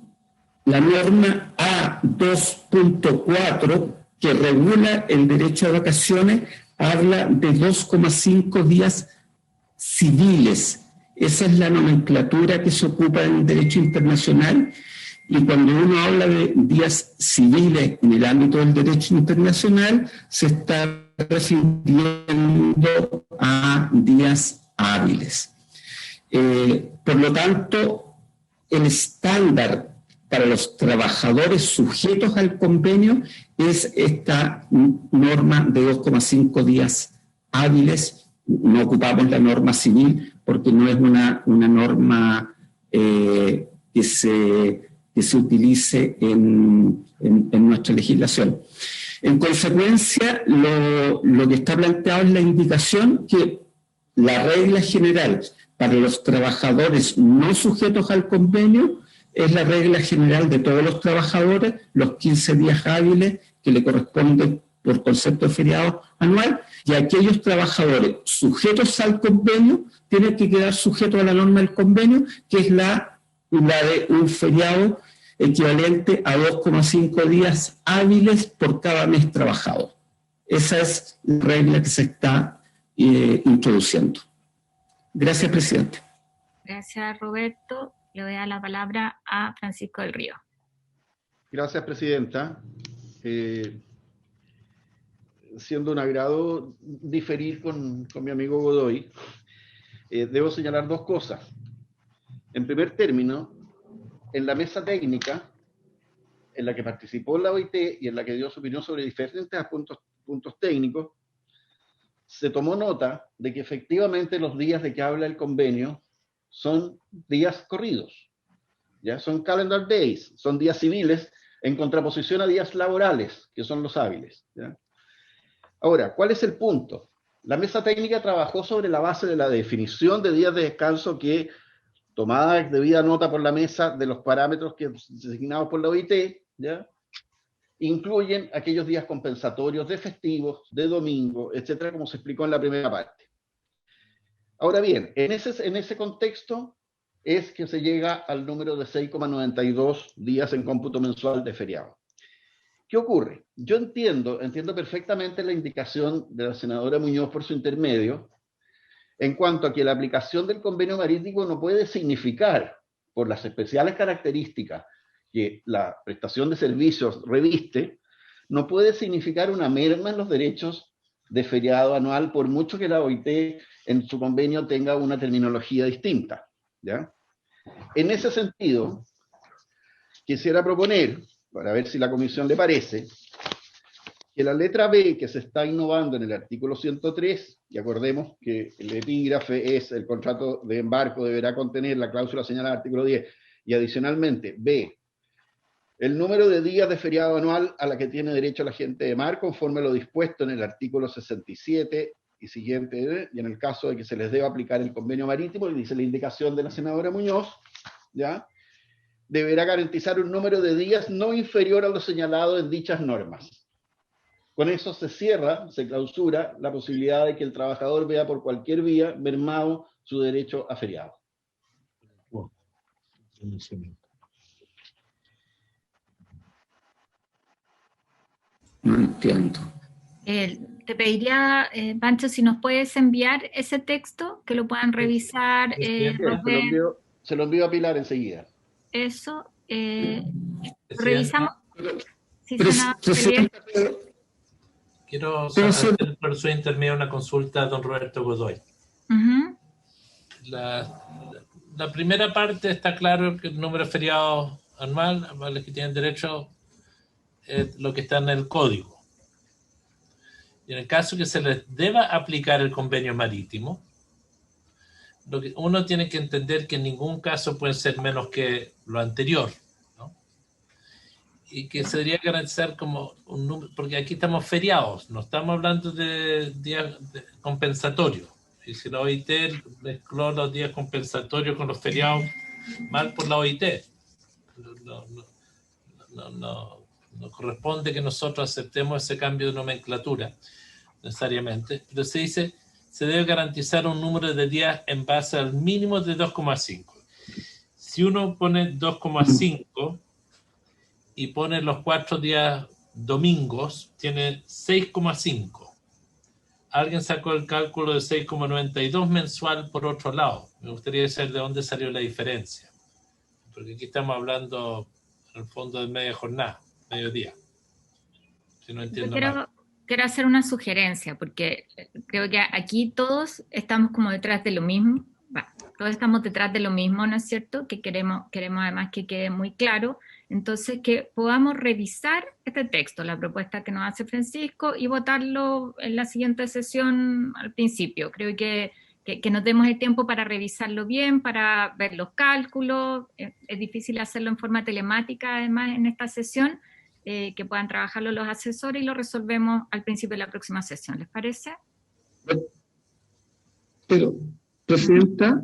la norma A2.4, que regula el derecho a vacaciones, habla de 2,5 días civiles. Esa es la nomenclatura que se ocupa en el derecho internacional, y cuando uno habla de días civiles en el ámbito del derecho internacional, se está refiriendo a días hábiles. Por lo tanto, el estándar para los trabajadores sujetos al convenio es esta norma de 2,5 días hábiles. No ocupamos la norma civil porque no es una norma que se utilice en nuestra legislación. En consecuencia, lo que está planteado es la indicación que la regla general para los trabajadores no sujetos al convenio es la regla general de todos los trabajadores, los 15 días hábiles que le corresponden por concepto de feriado anual, y aquellos trabajadores sujetos al convenio tienen que quedar sujetos a la norma del convenio, que es la de un feriado equivalente a 2,5 días hábiles por cada mes trabajado. Esa es la regla que se está introduciendo. Gracias, presidente. Gracias, Roberto. Le voy a dar la palabra a Francisco del Río. Gracias, presidenta. Siendo un agrado diferir con mi amigo Godoy, debo señalar dos cosas. En primer término, en la mesa técnica, en la que participó la OIT y en la que dio su opinión sobre diferentes puntos técnicos, se tomó nota de que efectivamente los días de que habla el convenio son días corridos, ¿ya? Son calendar days, son días civiles en contraposición a días laborales, que son los hábiles, ¿ya? Ahora, ¿cuál es el punto? La mesa técnica trabajó sobre la base de la definición de días de descanso que, tomada debida nota por la mesa de los parámetros que designados por la OIT, ¿ya?, incluyen aquellos días compensatorios de festivos, de domingo, etcétera, como se explicó en la primera parte. Ahora bien, en ese contexto es que se llega al número de 6,92 días en cómputo mensual de feriado. ¿Qué ocurre? Yo entiendo perfectamente la indicación de la senadora Muñoz por su intermedio, en cuanto a que la aplicación del convenio marítimo no puede significar, por las especiales características que la prestación de servicios reviste, no puede significar una merma en los derechos de feriado anual, por mucho que la OIT en su convenio tenga una terminología distinta, ¿ya? En ese sentido, quisiera proponer, para ver si la comisión le parece, que la letra B que se está innovando en el artículo 103, y acordemos que el epígrafe es: el contrato de embarco deberá contener la cláusula señalada en el artículo 10, y adicionalmente B, el número de días de feriado anual a la que tiene derecho la gente de mar, conforme a lo dispuesto en el artículo 67 y siguiente, y en el caso de que se les deba aplicar el convenio marítimo, y dice la indicación de la senadora Muñoz, ¿ya?, deberá garantizar un número de días no inferior a lo señalado en dichas normas. Con eso se cierra, se clausura la posibilidad de que el trabajador vea por cualquier vía mermado su derecho a feriado. No entiendo. Te pediría, Pancho, si nos puedes enviar ese texto, que lo puedan revisar. Se lo envío a Pilar enseguida. Eso. Revisamos. Sí, quiero hacer por su intermedio una consulta a don Roberto Godoy. La primera parte está claro que el número de feriados anual, a los que tienen derecho, es lo que está en el código. Y en el caso que se les deba aplicar el convenio marítimo, lo que uno tiene que entender que en ningún caso puede ser menos que lo anterior, ¿no? Y que se debería garantizar como un número, porque aquí estamos feriados, no estamos hablando de días compensatorios. Y si la OIT mezcló los días compensatorios con los feriados, mal por la OIT. No corresponde que nosotros aceptemos ese cambio de nomenclatura, necesariamente. Pero se dice, se debe garantizar un número de días en base al mínimo de 2,5. Si uno pone 2,5 y pone los 4 días domingos, tiene 6,5. Alguien sacó el cálculo de 6,92 mensual por otro lado. Me gustaría saber de dónde salió la diferencia. Porque aquí estamos hablando, en el fondo, de media jornada, mediodía. Si no entiendo mal. Quiero hacer una sugerencia, porque creo que aquí todos estamos como detrás de lo mismo. Bueno, todos estamos detrás de lo mismo, ¿no es cierto? Que queremos además que quede muy claro. Entonces, que podamos revisar este texto, la propuesta que nos hace Francisco, y votarlo en la siguiente sesión al principio. Creo que nos demos el tiempo para revisarlo bien, para ver los cálculos. Es difícil hacerlo en forma telemática, además, en esta sesión, que puedan trabajarlo los asesores y lo resolvemos al principio de la próxima sesión. ¿Les parece? Pero, Presidenta.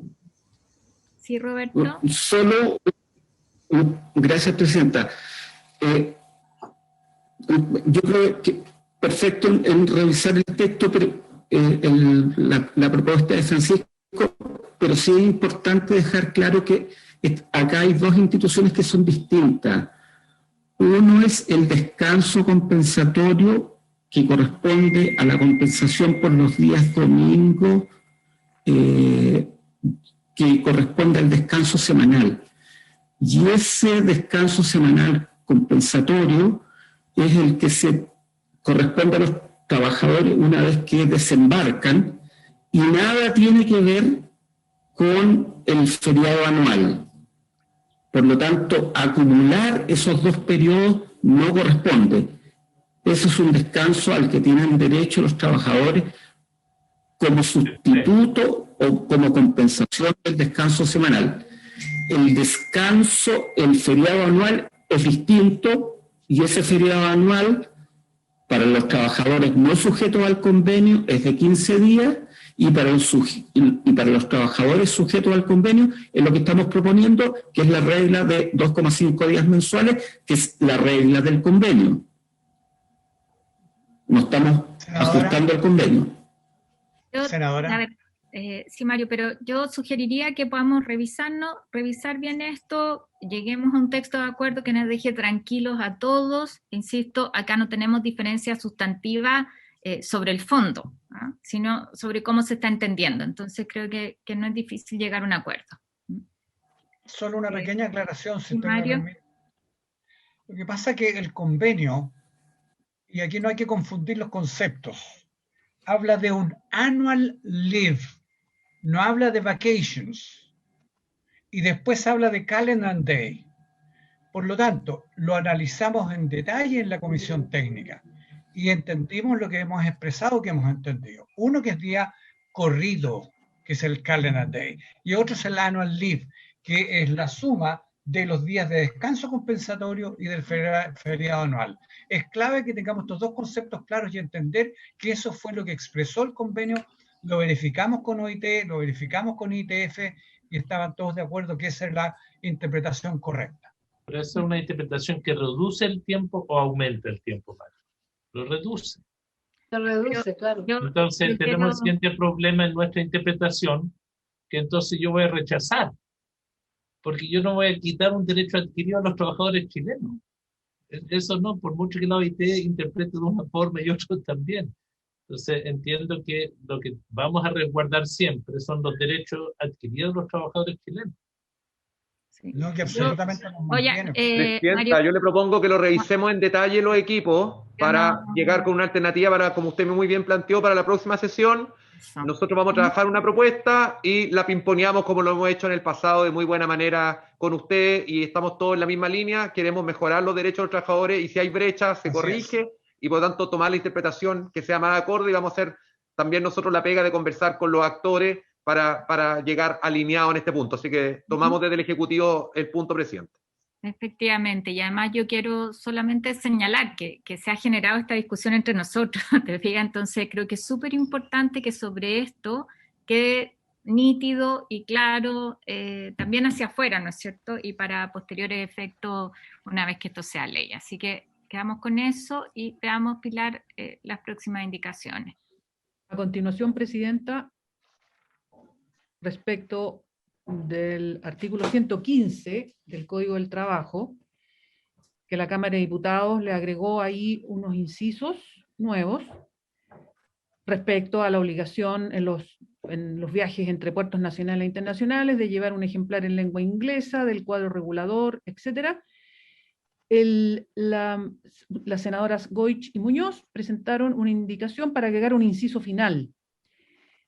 Sí, Roberto. Gracias, Presidenta. Yo creo que perfecto en revisar el texto, pero la propuesta de Francisco, pero sí es importante dejar claro que acá hay dos instituciones que son distintas. Uno es el descanso compensatorio, que corresponde a la compensación por los días domingo, que corresponde al descanso semanal. Y ese descanso semanal compensatorio es el que se corresponde a los trabajadores una vez que desembarcan, y nada tiene que ver con el feriado anual. Por lo tanto, acumular esos dos periodos no corresponde. Ese es un descanso al que tienen derecho los trabajadores como sustituto o como compensación del descanso semanal. El feriado anual es distinto, y ese feriado anual para los trabajadores no sujetos al convenio es de 15 días, y para los trabajadores sujetos al convenio es lo que estamos proponiendo, que es la regla de 2,5 días mensuales, que es la regla del convenio. No estamos ajustando el convenio. Senadora. A ver, sí, Mario, pero yo sugeriría que podamos revisar bien esto, lleguemos a un texto de acuerdo que nos deje tranquilos a todos. Insisto, acá no tenemos diferencia sustantiva sobre el fondo, ¿no?, sino sobre cómo se está entendiendo. Entonces creo que no es difícil llegar a un acuerdo. Solo una pequeña aclaración, si usted Mario. me permite. Lo que pasa es que el convenio, y aquí no hay que confundir los conceptos, habla de un annual leave, no habla de vacations, y después habla de calendar day. Por lo tanto, lo analizamos en detalle en la comisión técnica y entendimos lo que hemos expresado, que hemos entendido. Uno que es día corrido, que es el calendar day, y otro es el annual leave, que es la suma de los días de descanso compensatorio y del feriado anual. Es clave que tengamos estos dos conceptos claros y entender que eso fue lo que expresó el convenio. Lo verificamos con OIT, lo verificamos con ITF, y estaban todos de acuerdo que esa es la interpretación correcta. Pero esa es una interpretación que reduce el tiempo o aumenta el tiempo, Mario. Lo reduce. Se reduce, claro. Entonces tenemos el siguiente problema en nuestra interpretación, que entonces yo voy a rechazar, porque yo no voy a quitar un derecho adquirido a los trabajadores chilenos. Eso no, por mucho que la OIT interprete de una forma y otros también. Entonces entiendo que lo que vamos a resguardar siempre son los derechos adquiridos de los trabajadores chilenos. No, que absolutamente nos mantiene. Presidenta, Mario, yo le propongo que lo revisemos en detalle los equipos para llegar con una alternativa para, como usted muy bien planteó, para la próxima sesión. Nosotros vamos a trabajar una propuesta y la pimponeamos como lo hemos hecho en el pasado de muy buena manera con usted y estamos todos en la misma línea. Queremos mejorar los derechos de los trabajadores y si hay brechas se corrige y por lo tanto tomar la interpretación que sea más acorde y vamos a hacer también nosotros la pega de conversar con los actores para llegar alineados en este punto. Así que tomamos desde el Ejecutivo el punto, presidente. Efectivamente, y además yo quiero solamente señalar que se ha generado esta discusión entre nosotros, ¿te fijas? Entonces creo que es súper importante que sobre esto quede nítido y claro también hacia afuera, ¿no es cierto? Y para posteriores efectos una vez que esto sea ley. Así que quedamos con eso y veamos, Pilar, las próximas indicaciones. A continuación, presidenta, respecto del artículo 115 del Código del Trabajo, que la Cámara de Diputados le agregó ahí unos incisos nuevos respecto a la obligación en los viajes entre puertos nacionales e internacionales de llevar un ejemplar en lengua inglesa del cuadro regulador, etc. Las senadoras Goich y Muñoz presentaron una indicación para agregar un inciso final.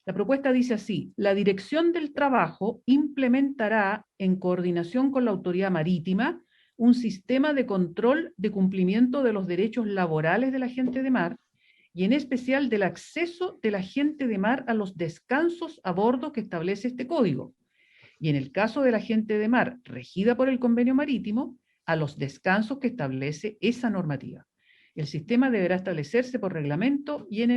La propuesta dice así: la Dirección del Trabajo implementará, en coordinación con la Autoridad Marítima, un sistema de control de cumplimiento de los derechos laborales de la gente de mar, y en especial del acceso de la gente de mar a los descansos a bordo que establece este código. Y en el caso de la gente de mar regida por el convenio marítimo, a los descansos que establece esa normativa. El sistema deberá establecerse por reglamento y en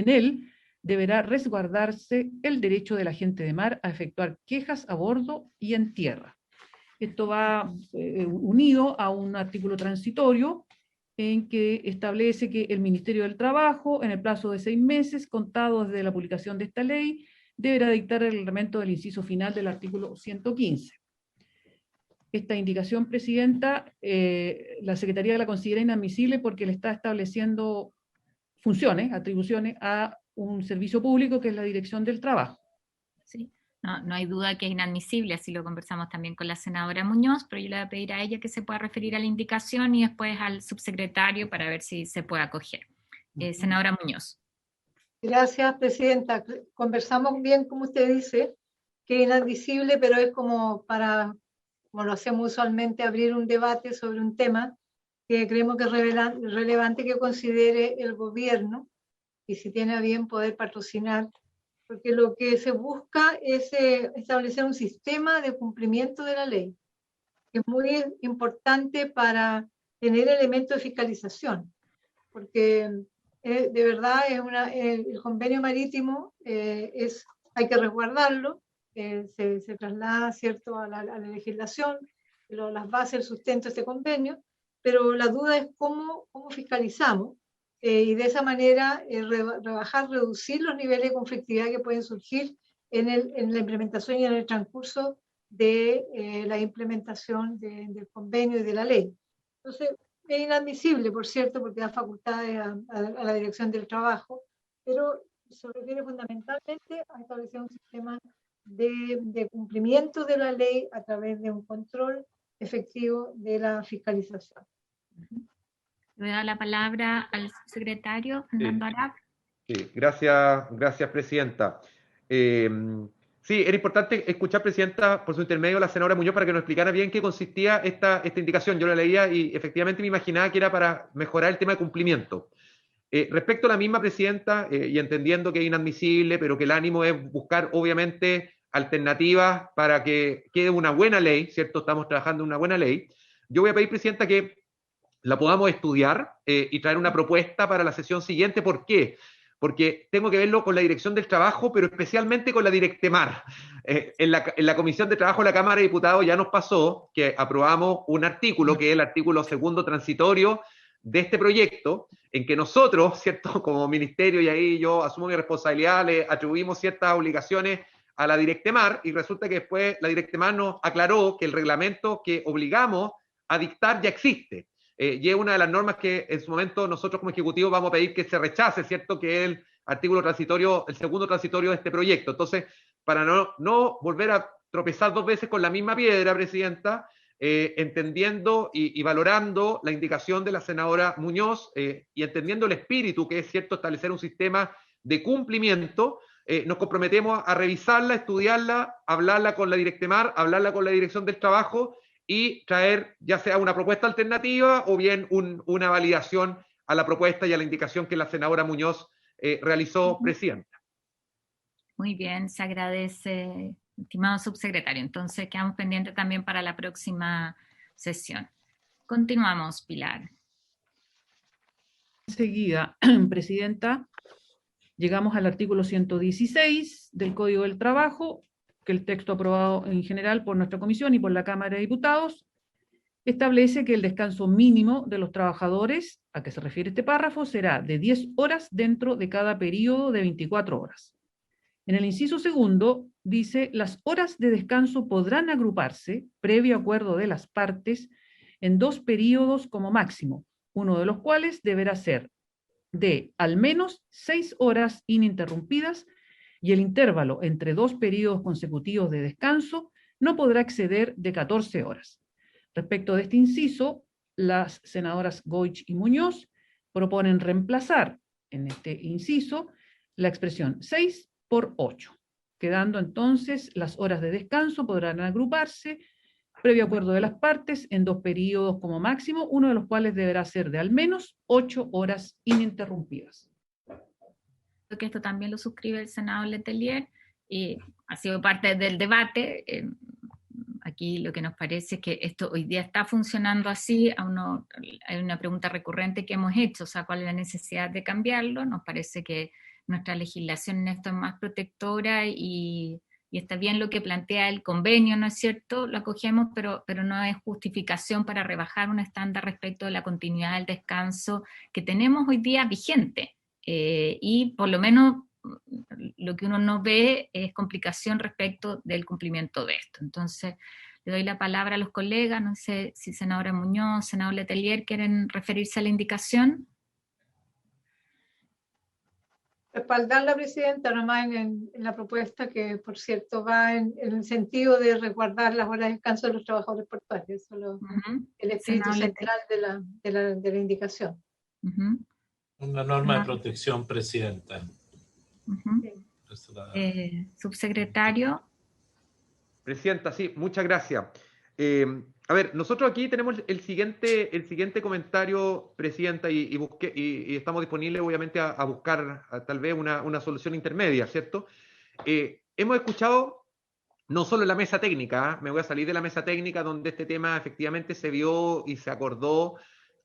él deberá resguardarse el derecho de la gente de mar a efectuar quejas a bordo y en tierra. Esto va unido a un artículo transitorio en que establece que el Ministerio del Trabajo, en el plazo de 6 meses, contado desde la publicación de esta ley, deberá dictar el reglamento del inciso final del artículo 115. Esta indicación, presidenta, la Secretaría la considera inadmisible porque le está estableciendo funciones, atribuciones a un servicio público que es la Dirección del Trabajo. Sí, no hay duda que es inadmisible, así lo conversamos también con la senadora Muñoz, pero yo le voy a pedir a ella que se pueda referir a la indicación y después al subsecretario para ver si se puede acoger. Senadora Muñoz. Gracias, presidenta. Conversamos bien, como usted dice, que es inadmisible, pero es como lo hacemos usualmente, abrir un debate sobre un tema que creemos que es relevante que considere el gobierno y si tiene a bien poder patrocinar, porque lo que se busca es establecer un sistema de cumplimiento de la ley, que es muy importante para tener elementos de fiscalización, porque de verdad el convenio marítimo hay que resguardarlo, se traslada, ¿cierto?, a la legislación, las bases, el sustento de este convenio, pero la duda es cómo fiscalizamos, y de esa manera reducir los niveles de conflictividad que pueden surgir en la implementación y en el transcurso de la implementación del convenio y de la ley. Entonces, es inadmisible, por cierto, porque da facultades a la Dirección del Trabajo, pero se refiere fundamentalmente a establecer un sistema de cumplimiento de la ley a través de un control efectivo de la fiscalización. Le doy la palabra al secretario, Fernando Arap. Sí, gracias, presidenta. Sí, era importante escuchar, presidenta, por su intermedio, a la senadora Muñoz para que nos explicara bien qué consistía esta indicación. Yo la leía y efectivamente me imaginaba que era para mejorar el tema de cumplimiento. Respecto a la misma, presidenta, y entendiendo que es inadmisible, pero que el ánimo es buscar, obviamente, alternativas para que quede una buena ley, ¿cierto? Estamos trabajando en una buena ley. Yo voy a pedir, presidenta, que la podamos estudiar y traer una propuesta para la sesión siguiente. ¿Por qué? Porque tengo que verlo con la Dirección del Trabajo, pero especialmente con la Directemar. En la Comisión de Trabajo de la Cámara de Diputados ya nos pasó que aprobamos un artículo, que es el artículo segundo transitorio de este proyecto, en que nosotros, ¿cierto?, como ministerio, y ahí yo asumo mi responsabilidad, le atribuimos ciertas obligaciones a la Directemar, y resulta que después la Directemar nos aclaró que el reglamento que obligamos a dictar ya existe. Y es una de las normas que en su momento nosotros como Ejecutivo vamos a pedir que se rechace, ¿cierto?, que es el artículo transitorio, el segundo transitorio de este proyecto. Entonces, para no volver a tropezar dos veces con la misma piedra, Presidenta, entendiendo y valorando la indicación de la senadora Muñoz y entendiendo el espíritu, que es cierto establecer un sistema de cumplimiento. Nos comprometemos a revisarla, estudiarla, hablarla con la Directemar, hablarla con la Dirección del Trabajo y traer ya sea una propuesta alternativa o bien una validación a la propuesta y a la indicación que la senadora Muñoz realizó, Presidenta. Muy bien, se agradece, estimado subsecretario. Entonces quedamos pendientes también para la próxima sesión. Continuamos, Pilar. Enseguida, Presidenta, llegamos al artículo 116 del Código del Trabajo, que el texto aprobado en general por nuestra comisión y por la Cámara de Diputados establece que el descanso mínimo de los trabajadores, a que se refiere este párrafo, será de 10 horas dentro de cada periodo de 24 horas. En el inciso segundo dice, las horas de descanso podrán agruparse, previo acuerdo de las partes, en 2 periodos como máximo, uno de los cuales deberá ser de al menos 6 horas ininterrumpidas y el intervalo entre 2 periodos consecutivos de descanso no podrá exceder de 14 horas. Respecto de este inciso, las senadoras Goich y Muñoz proponen reemplazar en este inciso la expresión 6 por 8, quedando entonces las horas de descanso podrán agruparse previo acuerdo de las partes en 2 periodos como máximo, uno de los cuales deberá ser de al menos 8 horas ininterrumpidas. Creo que esto también lo suscribe el senador Letelier y ha sido parte del debate. Aquí lo que nos parece es que esto hoy día está funcionando así. Hay una pregunta recurrente que hemos hecho, o sea, ¿cuál es la necesidad de cambiarlo? Nos parece que nuestra legislación en esto es más protectora y está bien lo que plantea el convenio, ¿no es cierto? Lo acogemos, pero no es justificación para rebajar un estándar respecto de la continuidad del descanso que tenemos hoy día vigente. Y por lo menos lo que uno no ve es complicación respecto del cumplimiento de esto. Entonces, le doy la palabra a los colegas, no sé si senadora Muñoz, senador Letelier, ¿quieren referirse a la indicación? Respaldar la presidenta nomás en la propuesta que, por cierto, va en el sentido de resguardar las horas de descanso de los trabajadores portuarios. Eso es el espíritu central de la indicación. Una norma de protección, Presidenta. Subsecretario. Presidenta, sí, muchas gracias. A ver, nosotros aquí tenemos el siguiente comentario, Presidenta, y estamos disponibles obviamente a buscar tal vez una solución intermedia, ¿cierto? Hemos escuchado, no solo en la mesa técnica, me voy a salir de la mesa técnica donde este tema efectivamente se vio y se acordó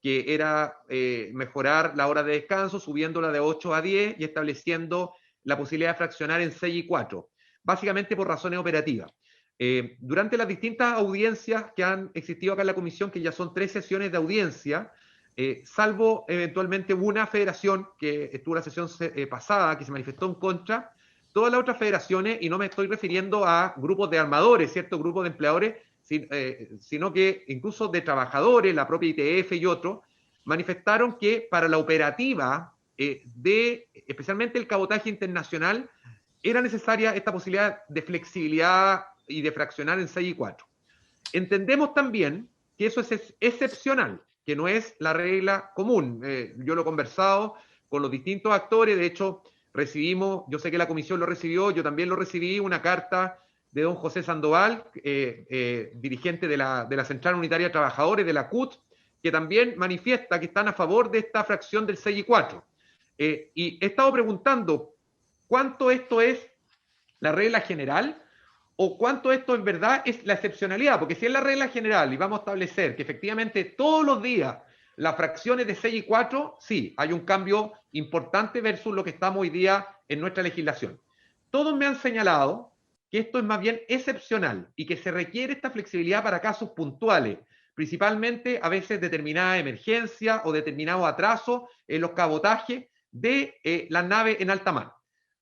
que era mejorar la hora de descanso, subiéndola de 8 a 10 y estableciendo la posibilidad de fraccionar en 6 y 4, básicamente por razones operativas. Durante las distintas audiencias que han existido acá en la comisión, que ya son 3 sesiones de audiencia, salvo eventualmente una federación que estuvo en la sesión pasada, que se manifestó en contra, todas las otras federaciones, y no me estoy refiriendo a grupos de armadores, ¿cierto? Grupos de empleadores, sino que incluso de trabajadores, la propia ITF y otros, manifestaron que para la operativa especialmente el cabotaje internacional, era necesaria esta posibilidad de flexibilidad y de fraccionar en 6 y 4. Entendemos también que eso es excepcional, que no es la regla común. Yo lo he conversado con los distintos actores, de hecho recibimos, yo sé que la comisión lo recibió, yo también lo recibí, una carta de don José Sandoval, dirigente de la Central Unitaria de Trabajadores, de la CUT, que también manifiesta que están a favor de esta fracción del 6 y 4. Y he estado preguntando cuánto esto es la regla general o cuánto esto en verdad es la excepcionalidad, porque si es la regla general y vamos a establecer que efectivamente todos los días las fracciones de 6 y 4, sí, hay un cambio importante versus lo que estamos hoy día en nuestra legislación. Todos me han señalado que esto es más bien excepcional y que se requiere esta flexibilidad para casos puntuales, principalmente a veces determinada emergencia o determinado atraso en los cabotajes de las naves en alta mar.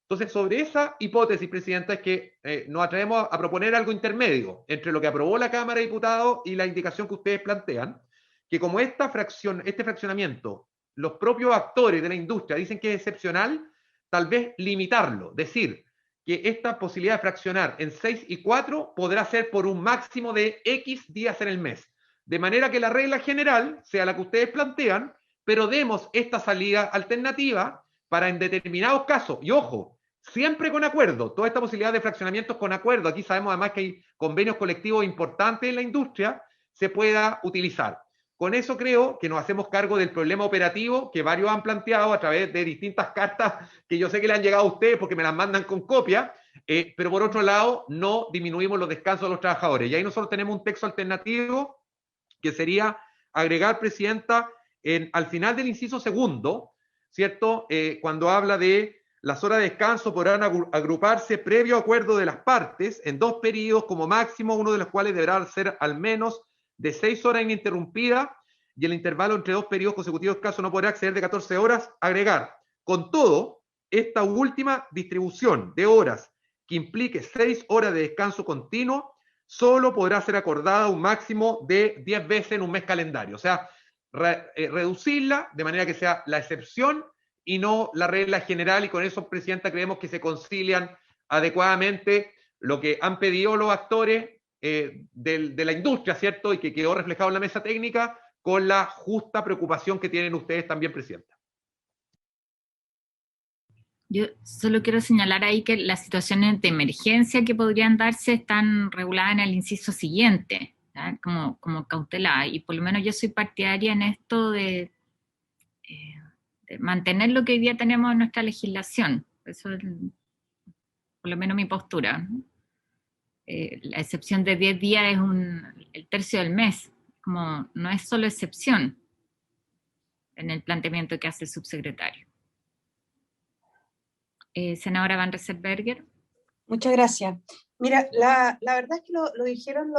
Entonces, sobre esa hipótesis, Presidenta, es que nos atrevemos a proponer algo intermedio entre lo que aprobó la Cámara de Diputados y la indicación que ustedes plantean, que como este fraccionamiento, los propios actores de la industria dicen que es excepcional, tal vez limitarlo, decir que esta posibilidad de fraccionar en 6 y 4 podrá ser por un máximo de X días en el mes. De manera que la regla general sea la que ustedes plantean, pero demos esta salida alternativa para en determinados casos, y ojo, siempre con acuerdo, toda esta posibilidad de fraccionamientos con acuerdo, aquí sabemos además que hay convenios colectivos importantes en la industria, se pueda utilizar. Con eso creo que nos hacemos cargo del problema operativo que varios han planteado a través de distintas cartas que yo sé que le han llegado a ustedes porque me las mandan con copia, pero por otro lado no disminuimos los descansos de los trabajadores. Y ahí nosotros tenemos un texto alternativo que sería agregar, Presidenta, al final del inciso segundo, ¿cierto? Cuando habla de las horas de descanso podrán agruparse previo acuerdo de las partes en 2 periodos como máximo, uno de los cuales deberá ser al menos de 6 horas ininterrumpidas y el intervalo entre 2 periodos consecutivos de descanso no podrá exceder de 14 horas, agregar. Con todo, esta última distribución de horas que implique 6 horas de descanso continuo solo podrá ser acordada un máximo de 10 veces en un mes calendario. O sea, reducirla de manera que sea la excepción y no la regla general, y con eso, Presidenta, creemos que se concilian adecuadamente lo que han pedido los actores de la industria, ¿cierto? Y que quedó reflejado en la mesa técnica con la justa preocupación que tienen ustedes también, Presidenta. Yo solo quiero señalar ahí que las situaciones de emergencia que podrían darse están reguladas en el inciso siguiente, ¿ya? Como cautelar, y por lo menos yo soy partidaria en esto de mantener lo que hoy día tenemos en nuestra legislación. Eso es por lo menos mi postura, ¿no? La excepción de 10 días es el tercio del mes, como no es solo excepción en el planteamiento que hace el subsecretario. Senadora Van Rieselbergher. Muchas gracias. Mira, la verdad es que lo dijeron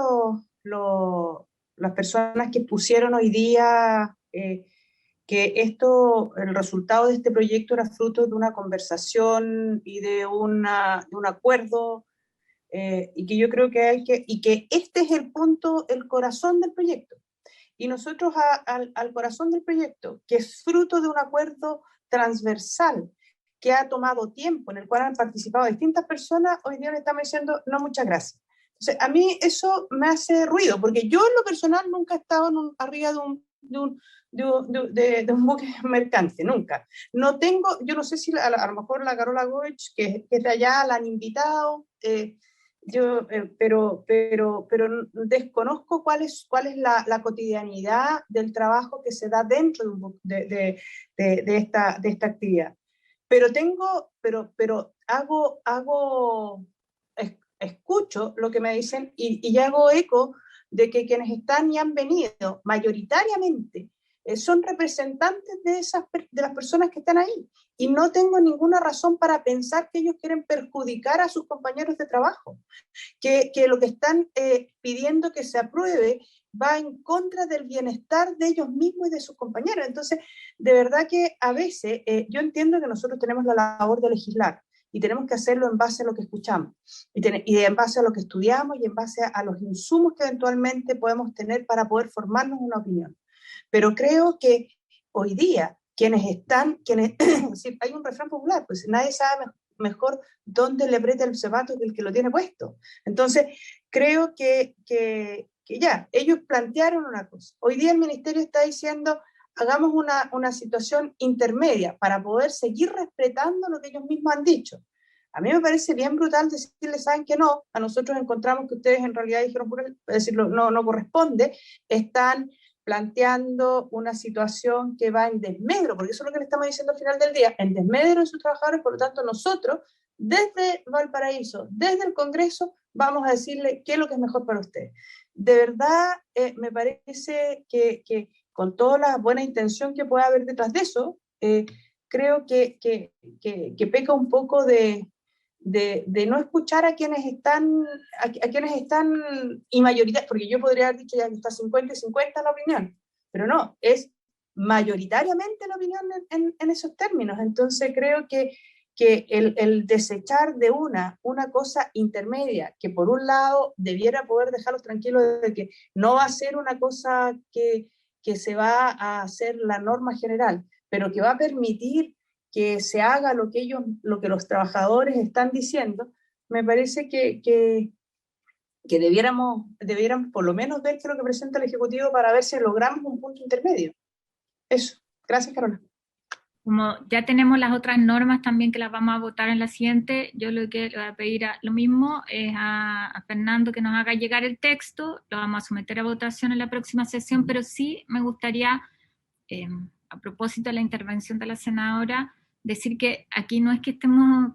las personas que pusieron hoy día que el resultado de este proyecto era fruto de una conversación y de un acuerdo, y que yo creo que y que este es el punto, el corazón del proyecto. Y nosotros al corazón del proyecto, que es fruto de un acuerdo transversal, que ha tomado tiempo, en el cual han participado distintas personas, hoy día le estamos diciendo, no, muchas gracias. Entonces, a mí eso me hace ruido, porque yo en lo personal nunca he estado arriba de un buque mercante, nunca. No tengo, yo no sé si a lo mejor la Carola Goich, que es de allá, la han invitado, pero desconozco cuál es la cotidianidad del trabajo que se da dentro de esta actividad. Pero escucho lo que me dicen y hago eco de que quienes están y han venido mayoritariamente son representantes de las personas que están ahí, y no tengo ninguna razón para pensar que ellos quieren perjudicar a sus compañeros de trabajo, que lo que están pidiendo que se apruebe va en contra del bienestar de ellos mismos y de sus compañeros. Entonces, de verdad que a veces yo entiendo que nosotros tenemos la labor de legislar y tenemos que hacerlo en base a lo que escuchamos y en base a lo que estudiamos y en base a los insumos que eventualmente podemos tener para poder formarnos una opinión. Pero creo que hoy día hay un refrán popular, pues nadie sabe mejor dónde le aprieta el zapato que el que lo tiene puesto. Entonces, creo que ya, ellos plantearon una cosa. Hoy día el ministerio está diciendo, hagamos una situación intermedia para poder seguir respetando lo que ellos mismos han dicho. A mí me parece bien brutal decirles, saben que no, a nosotros encontramos que ustedes en realidad dijeron, decirlo, no corresponde, están planteando una situación que va en desmedro, porque eso es lo que le estamos diciendo al final del día, en desmedro de sus trabajadores. Por lo tanto, nosotros, desde Valparaíso, desde el Congreso, vamos a decirle qué es lo que es mejor para ustedes. De verdad, me parece que con toda la buena intención que pueda haber detrás de eso, creo que peca un poco de no escuchar a quienes están y mayoritariamente, porque yo podría haber dicho ya que está 50 y 50 la opinión, pero no, es mayoritariamente la opinión en esos términos. Entonces creo que el desechar de una cosa intermedia, que por un lado debiera poder dejarlos tranquilos de que no va a ser una cosa que se va a hacer la norma general, pero que va a permitir que se haga lo que los trabajadores están diciendo, me parece que debiéramos por lo menos ver qué es lo que presenta el Ejecutivo para ver si logramos un punto intermedio. Eso. Gracias, Carola. Como ya tenemos las otras normas también que las vamos a votar en la siguiente, yo lo que le voy a pedir lo mismo es a Fernando que nos haga llegar el texto, lo vamos a someter a votación en la próxima sesión, pero sí me gustaría, a propósito de la intervención de la senadora, decir que aquí no es que estemos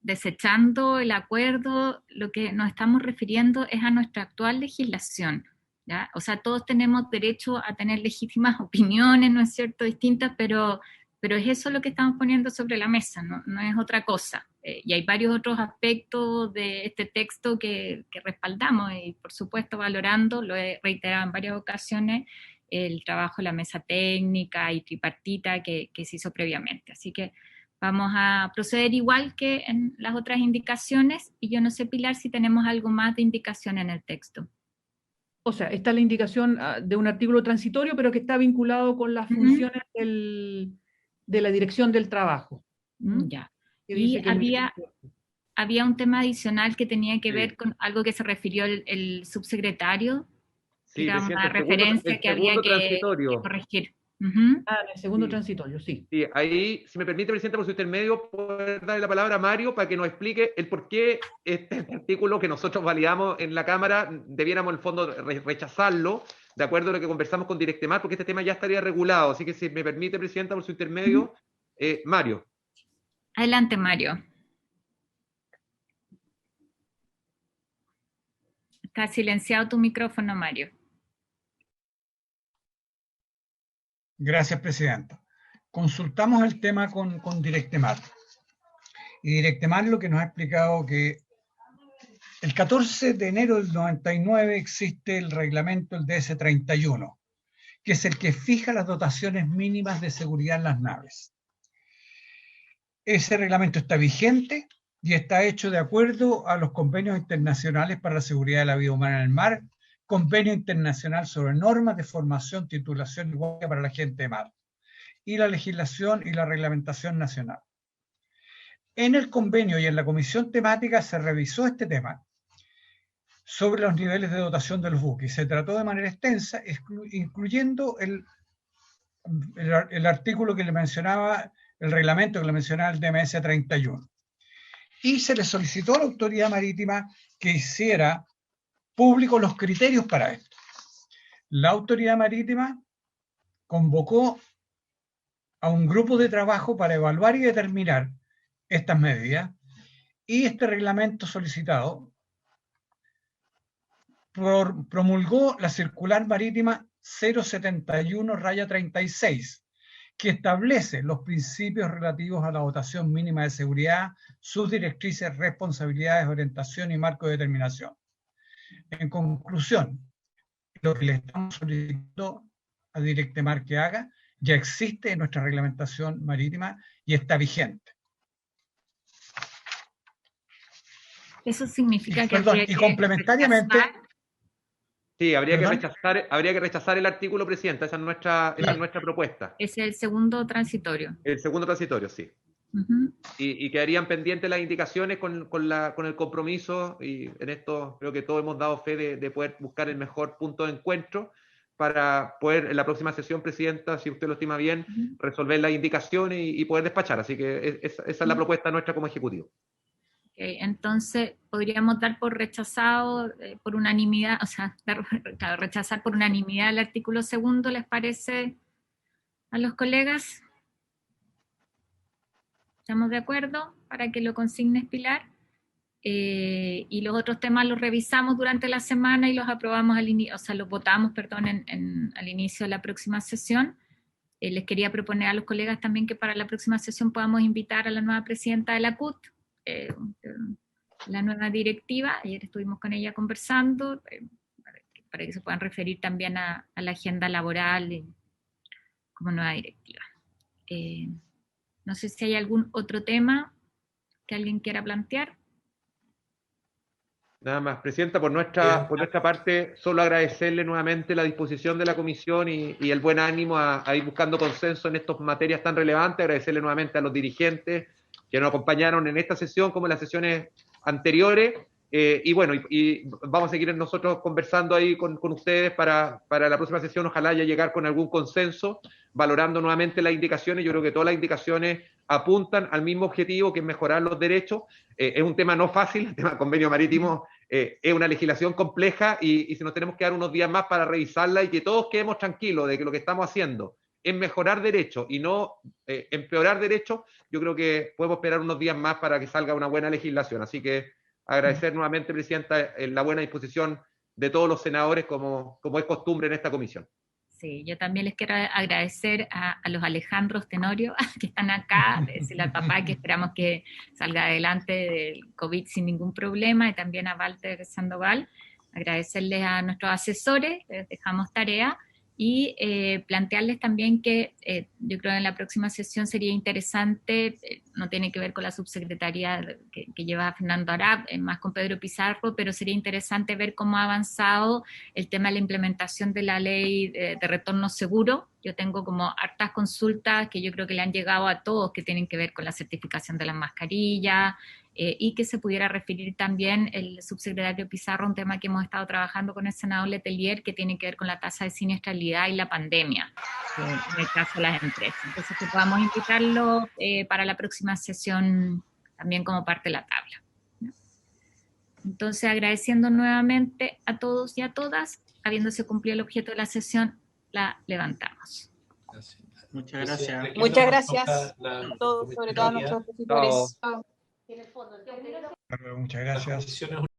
desechando el acuerdo, lo que nos estamos refiriendo es a nuestra actual legislación, ¿ya? O sea, todos tenemos derecho a tener legítimas opiniones, ¿no es cierto?, distintas, pero es eso lo que estamos poniendo sobre la mesa, no es otra cosa. Y hay varios otros aspectos de este texto que respaldamos y, por supuesto, valorando, lo he reiterado en varias ocasiones, el trabajo de la mesa técnica y tripartita que se hizo previamente. Así que vamos a proceder igual que en las otras indicaciones, y yo no sé, Pilar, si tenemos algo más de indicación en el texto. O sea, está la indicación de un artículo transitorio, pero que está vinculado con las funciones de la dirección del trabajo. Ya. Y había un tema adicional que tenía que ver con algo que se refirió el subsecretario, sí, era una referencia que había que corregir. En el segundo transitorio, sí. Sí, ahí, si me permite, Presidenta, por su intermedio, poder darle la palabra a Mario para que nos explique el por qué este artículo que nosotros validamos en la Cámara debiéramos, en el fondo, rechazarlo, de acuerdo a lo que conversamos con Directemar, porque este tema ya estaría regulado. Así que, si me permite, Presidenta, por su intermedio, Mario. Adelante, Mario. Está silenciado tu micrófono, Mario. Gracias, Presidenta. Consultamos el tema con Directemar. Y Directemar lo que nos ha explicado que el 14 de enero del 99 existe el reglamento, el DS-31, que es el que fija las dotaciones mínimas de seguridad en las naves. Ese reglamento está vigente y está hecho de acuerdo a los convenios internacionales para la seguridad de la vida humana en el mar, Convenio Internacional sobre Normas de Formación, Titulación y Guardia para la Gente de Mar, y la legislación y la reglamentación nacional. En el convenio y en la comisión temática se revisó este tema sobre los niveles de dotación de los buques y se trató de manera extensa, incluyendo el artículo que le mencionaba, el reglamento que le mencionaba el DMS 31. Y se le solicitó a la autoridad marítima que hiciera públicos los criterios para esto. La autoridad marítima convocó a un grupo de trabajo para evaluar y determinar estas medidas, y este reglamento solicitado promulgó la circular marítima 071-36, que establece los principios relativos a la dotación mínima de seguridad, sus directrices, responsabilidades, orientación y marco de determinación. En conclusión, lo que le estamos solicitando a Directemar que haga ya existe en nuestra reglamentación marítima y está vigente. Eso significa que... Perdón, y complementariamente... Sí, habría que rechazar el artículo, Presidenta. Esa es nuestra propuesta. Es el segundo transitorio. El segundo transitorio, sí. Y quedarían pendientes las indicaciones con el compromiso, y en esto creo que todos hemos dado fe de poder buscar el mejor punto de encuentro para poder en la próxima sesión, Presidenta, si usted lo estima bien, resolver las indicaciones y poder despachar. Así que esa es la propuesta nuestra como Ejecutivo. Okay, entonces podríamos dar por rechazado por unanimidad, o sea, rechazar por unanimidad el artículo segundo, ¿les parece a los colegas? ¿Estamos de acuerdo? Para que lo consignes, Pilar. Y los otros temas los revisamos durante la semana y los aprobamos los votamos, perdón, al inicio de la próxima sesión. Les quería proponer a los colegas también que para la próxima sesión podamos invitar a la nueva presidenta de la CUT, la nueva directiva. Ayer estuvimos con ella conversando, para que se puedan referir también a la agenda laboral como nueva directiva. No sé si hay algún otro tema que alguien quiera plantear. Nada más, Presidenta, por nuestra parte, solo agradecerle nuevamente la disposición de la Comisión y el buen ánimo a ir buscando consenso en estas materias tan relevantes. Agradecerle nuevamente a los dirigentes que nos acompañaron en esta sesión como en las sesiones anteriores. Y bueno, y vamos a seguir nosotros conversando ahí con ustedes para la próxima sesión, ojalá ya llegar con algún consenso, valorando nuevamente las indicaciones. Yo creo que todas las indicaciones apuntan al mismo objetivo, que es mejorar los derechos. Es un tema no fácil, el tema del convenio marítimo es una legislación compleja y si nos tenemos que dar unos días más para revisarla y que todos quedemos tranquilos de que lo que estamos haciendo es mejorar derechos y no empeorar derechos, yo creo que podemos esperar unos días más para que salga una buena legislación. Así que agradecer nuevamente, Presidenta, la buena disposición de todos los senadores, como es costumbre en esta comisión. Sí, yo también les quiero agradecer a los Alejandros Tenorio que están acá, decirle al papá que esperamos que salga adelante del COVID sin ningún problema, y también a Walter Sandoval, agradecerles a nuestros asesores, les dejamos tarea, y plantearles también que yo creo que en la próxima sesión sería interesante, no tiene que ver con la subsecretaría que lleva Fernando Arap, más con Pedro Pizarro, pero sería interesante ver cómo ha avanzado el tema de la implementación de la ley de retorno seguro. Yo tengo como hartas consultas que yo creo que le han llegado a todos, que tienen que ver con la certificación de las mascarillas, y que se pudiera referir también el subsecretario Pizarro a un tema que hemos estado trabajando con el senador Letelier, que tiene que ver con la tasa de siniestralidad y la pandemia, en el caso de las empresas. Entonces, que podamos invitarlo para la próxima sesión también como parte de la tabla, ¿no? Entonces, agradeciendo nuevamente a todos y a todas, habiéndose cumplido el objeto de la sesión, la levantamos. Gracias. Muchas gracias. Muchas gracias a todos, sobre todo a nuestros opositores. Muchas gracias.